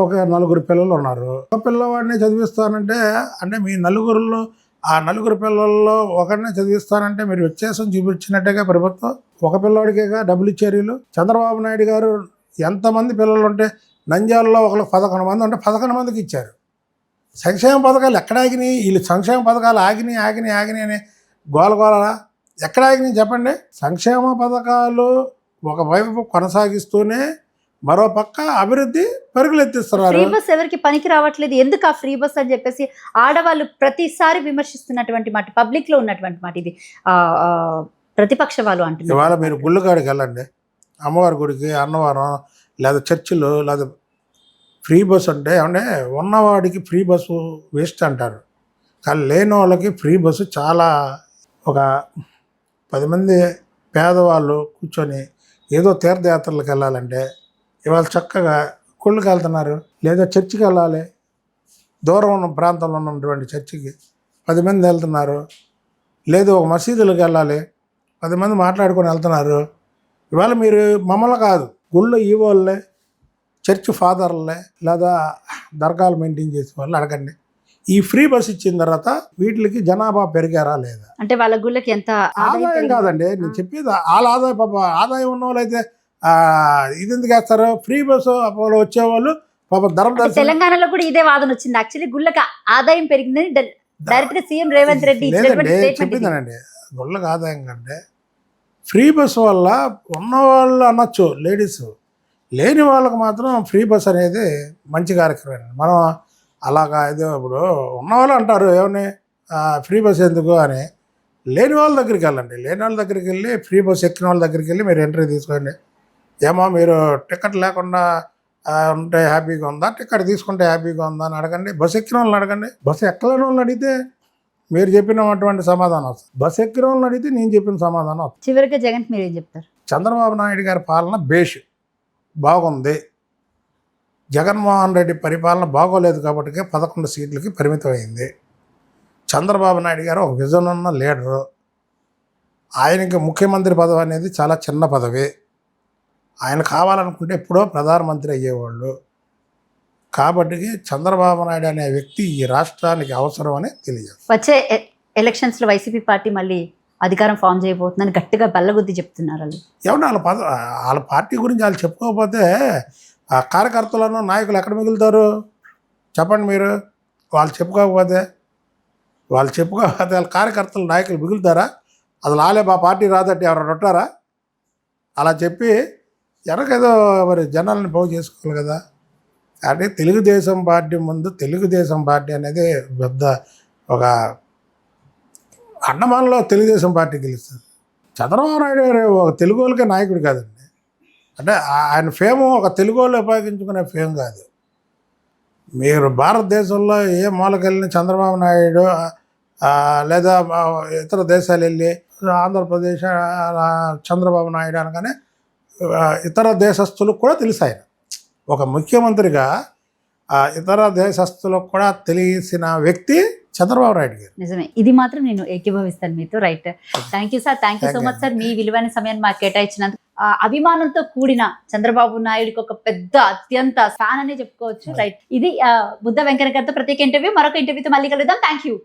ఒక 4 పిల్లలు ఉన్నారు. ఒక పిల్లవాడిని చదివిస్తానంటే, అంటే మీ నలుగురులో ఆ 4 పిల్లల్లో ఒకరిని చదివిస్తానంటే మీరు వ్యత్యాసం చూపించినట్టుగా ప్రభుత్వం. ఒక పిల్లవాడికేగా డబ్బులు ఇచ్చారు వీళ్ళు. చంద్రబాబు నాయుడు గారు ఎంతమంది పిల్లలు ఉంటే నంద్యాలలో ఒకరికి 11 మంది ఉంటే 11 మందికి ఇచ్చారు. సంక్షేమ పథకాలు ఎక్కడ ఆగినాయి? వీళ్ళు సంక్షేమ పథకాలు ఆగినాయి అని గోలగోల ఎక్కడ ఆగినాయి చెప్పండి? సంక్షేమ పథకాలు ఒకవైపు కొనసాగిస్తూనే మరో పక్క అభివృద్ధి పరుగులెత్తిస్తున్నారు. ఫ్రీ బస్ ఎవరికి పనికి రావట్లేదు, ఎందుకు ఆ ఫ్రీ బస్ అని చెప్పేసి ఆడవాళ్ళు ప్రతిసారి విమర్శిస్తున్నటువంటి మాట, పబ్లిక్ లో ఉన్నటువంటి మాట ఇది. ప్రతిపక్ష వాళ్ళు అంటున్నారు. ఇవాళ మీరు గుళ్ళకాడికి వెళ్ళండి, అమ్మవారి గుడికి, అన్నవరం లేదా చర్చిలు లేదా ఫ్రీ బస్ అంటే ఏమంటే ఉన్నవాడికి ఫ్రీ బస్సు వేస్ట్ అంటారు, కానీ లేని వాళ్ళకి ఫ్రీ బస్సు చాలా. ఒక 10 మంది పేదవాళ్ళు కూర్చొని ఏదో తీర్థయాత్రలకు వెళ్ళాలంటే ఇవాళ చక్కగా గుళ్ళకి వెళ్తున్నారు, లేదా చర్చికి వెళ్ళాలి, దూరం ఉన్న ప్రాంతంలో ఉన్నటువంటి చర్చికి 10 మంది వెళ్తున్నారు, లేదు ఒక మసీదులకు వెళ్ళాలి 10 మంది మాట్లాడుకొని వెళ్తున్నారు. ఇవాళ మీరు మమ్మల్ని కాదు, గుళ్ళో ఈ వాళ్ళే, చర్చ్ ఫాదర్లే లేదా దర్గాలు మెయింటైన్ చేసే వాళ్ళు అడగండి. ఈ ఫ్రీ బస్ ఇచ్చిన తర్వాత వీటికి జనాభా పెరిగారా లేదా? అంటే వాళ్ళ గుళ్ళకి ఎంత ఆదాయం కాదండి నేను చెప్పేది, వాళ్ళ ఆదాయం. పాప ఆదాయం ఉన్న వాళ్ళు అయితే ఇది ఎందుకు వేస్తారు? ఫ్రీ బస్సు వచ్చేవాళ్ళు పాప ధర్మ. తెలంగాణలో కూడా ఇదే వాదన వచ్చింది. యాక్చువల్లీ గుళ్ళకి ఆదాయం పెరిగిందని డైరెక్ట్ గా సీఎం రేవంత్ రెడ్డి చెప్పిందనండి. గుళ్ళకి ఆదాయం కంటే ఫ్రీ బస్సు వల్ల ఉన్నవాళ్ళు అనొచ్చు లేడీస్, లేని వాళ్ళకి మాత్రం ఫ్రీ బస్ అనేది మంచి కార్యక్రమం. మనం అలాగా ఏదో ఇప్పుడు ఉన్నవాళ్ళు అంటారు ఏమని ఫ్రీ బస్ ఎందుకు అని, లేని వాళ్ళ దగ్గరికి వెళ్ళండి. లేని వాళ్ళ దగ్గరికి వెళ్ళి ఫ్రీ బస్ ఎక్కిన వాళ్ళ దగ్గరికి వెళ్ళి మీరు ఎంట్రీ తీసుకోండి. ఏమో మీరు టికెట్ లేకుండా ఉంటే హ్యాపీగా ఉందా, టికెట్ తీసుకుంటే హ్యాపీగా ఉందా అని అడగండి. బస్సు ఎక్కిన వాళ్ళని అడగండి. బస్సు ఎక్కలేని వాళ్ళని అడిగితే మీరు చెప్పినటువంటి సమాధానం వస్తుంది, బస్సు ఎక్కిన వాళ్ళని అడిగితే నేను చెప్పిన సమాధానం వస్తుంది. చివరిగా జగన్ మీరేం చెప్తారు? చంద్రబాబు నాయుడు గారి పాలన బేష్ బాగుంది, జగన్మోహన్ రెడ్డి పరిపాలన బాగోలేదు కాబట్టి 11 సీట్లకి పరిమితమైంది. చంద్రబాబు నాయుడు గారు ఒక విజన్ ఉన్న లీడరు, ఆయనకి ముఖ్యమంత్రి పదవి అనేది చాలా చిన్న పదవి. ఆయన కావాలనుకుంటే ఎప్పుడో ప్రధానమంత్రి అయ్యేవాళ్ళు. కాబట్టి చంద్రబాబు నాయుడు అనే వ్యక్తి ఈ రాష్ట్రానికి అవసరం అని తెలియజేస్తారు. వచ్చే ఎలక్షన్స్లో వైసీపీ పార్టీ మళ్ళీ అధికారం ఫామ్ చేయబోతుందని గట్టిగా బల్లగుద్ది చెప్తున్నారు వాళ్ళు. ఏమన్నా వాళ్ళ పార్టీ గురించి వాళ్ళు చెప్పుకోకపోతే కార్యకర్తలను నాయకులు ఎక్కడ మిగులుతారు? చెప్పండి మీరు. వాళ్ళు చెప్పుకోకపోతే వాళ్ళ కార్యకర్తలు నాయకులు మిగులుతారా? అసలు ఆలే మా పార్టీ రాదట్టి ఎవరైనా ఉంటారా? అలా చెప్పి వెనకేదో మరి జనాలను బాగు చేసుకోవాలి కదా. అంటే తెలుగుదేశం పార్టీ ముందు తెలుగుదేశం పార్టీ అనేది పెద్ద ఒక అండమాన్లో తెలుగుదేశం పార్టీ గెలుస్తుంది. చంద్రబాబు నాయుడు గారు ఒక తెలుగు వాళ్ళకే నాయకుడు కాదండి. అంటే ఆయన ఫేము ఒక తెలుగు వాళ్ళు ఉపయోగించుకునే ఫేమ్ కాదు. మీరు భారతదేశంలో ఏ మూలకెళ్ళిన చంద్రబాబు నాయుడు లేదా ఇతర దేశాలు వెళ్ళి ఆంధ్రప్రదేశ్ చంద్రబాబు నాయుడు అనగానే ఇతర దేశస్తులకు కూడా తెలుసు ఆయన. ఒక ముఖ్యమంత్రిగా ఇతర దేశస్తులకు కూడా తెలిసిన వ్యక్తి చంద్రబాబు నాయుడు గారు. నిజమే, ఇది మాత్రం నేను ఏకీభవిస్తాను మీతో. Right, thank you sir, thank you so much sir. మీ విలువైన సమయాన్ని మాకు కేటాయించినందుకు. అభిమానంతో కూడిన చంద్రబాబు నాయుడుకి ఒక పెద్ద అత్యంత ఫ్యాన్ అనే చెప్పుకోవచ్చు. రైట్, ఇది బుద్ధ వెంకన్న గారితో ప్రత్యేక ఇంటర్వ్యూ. మరొక ఇంటర్వ్యూతో మళ్ళీ కలుద్దాం. Thank you.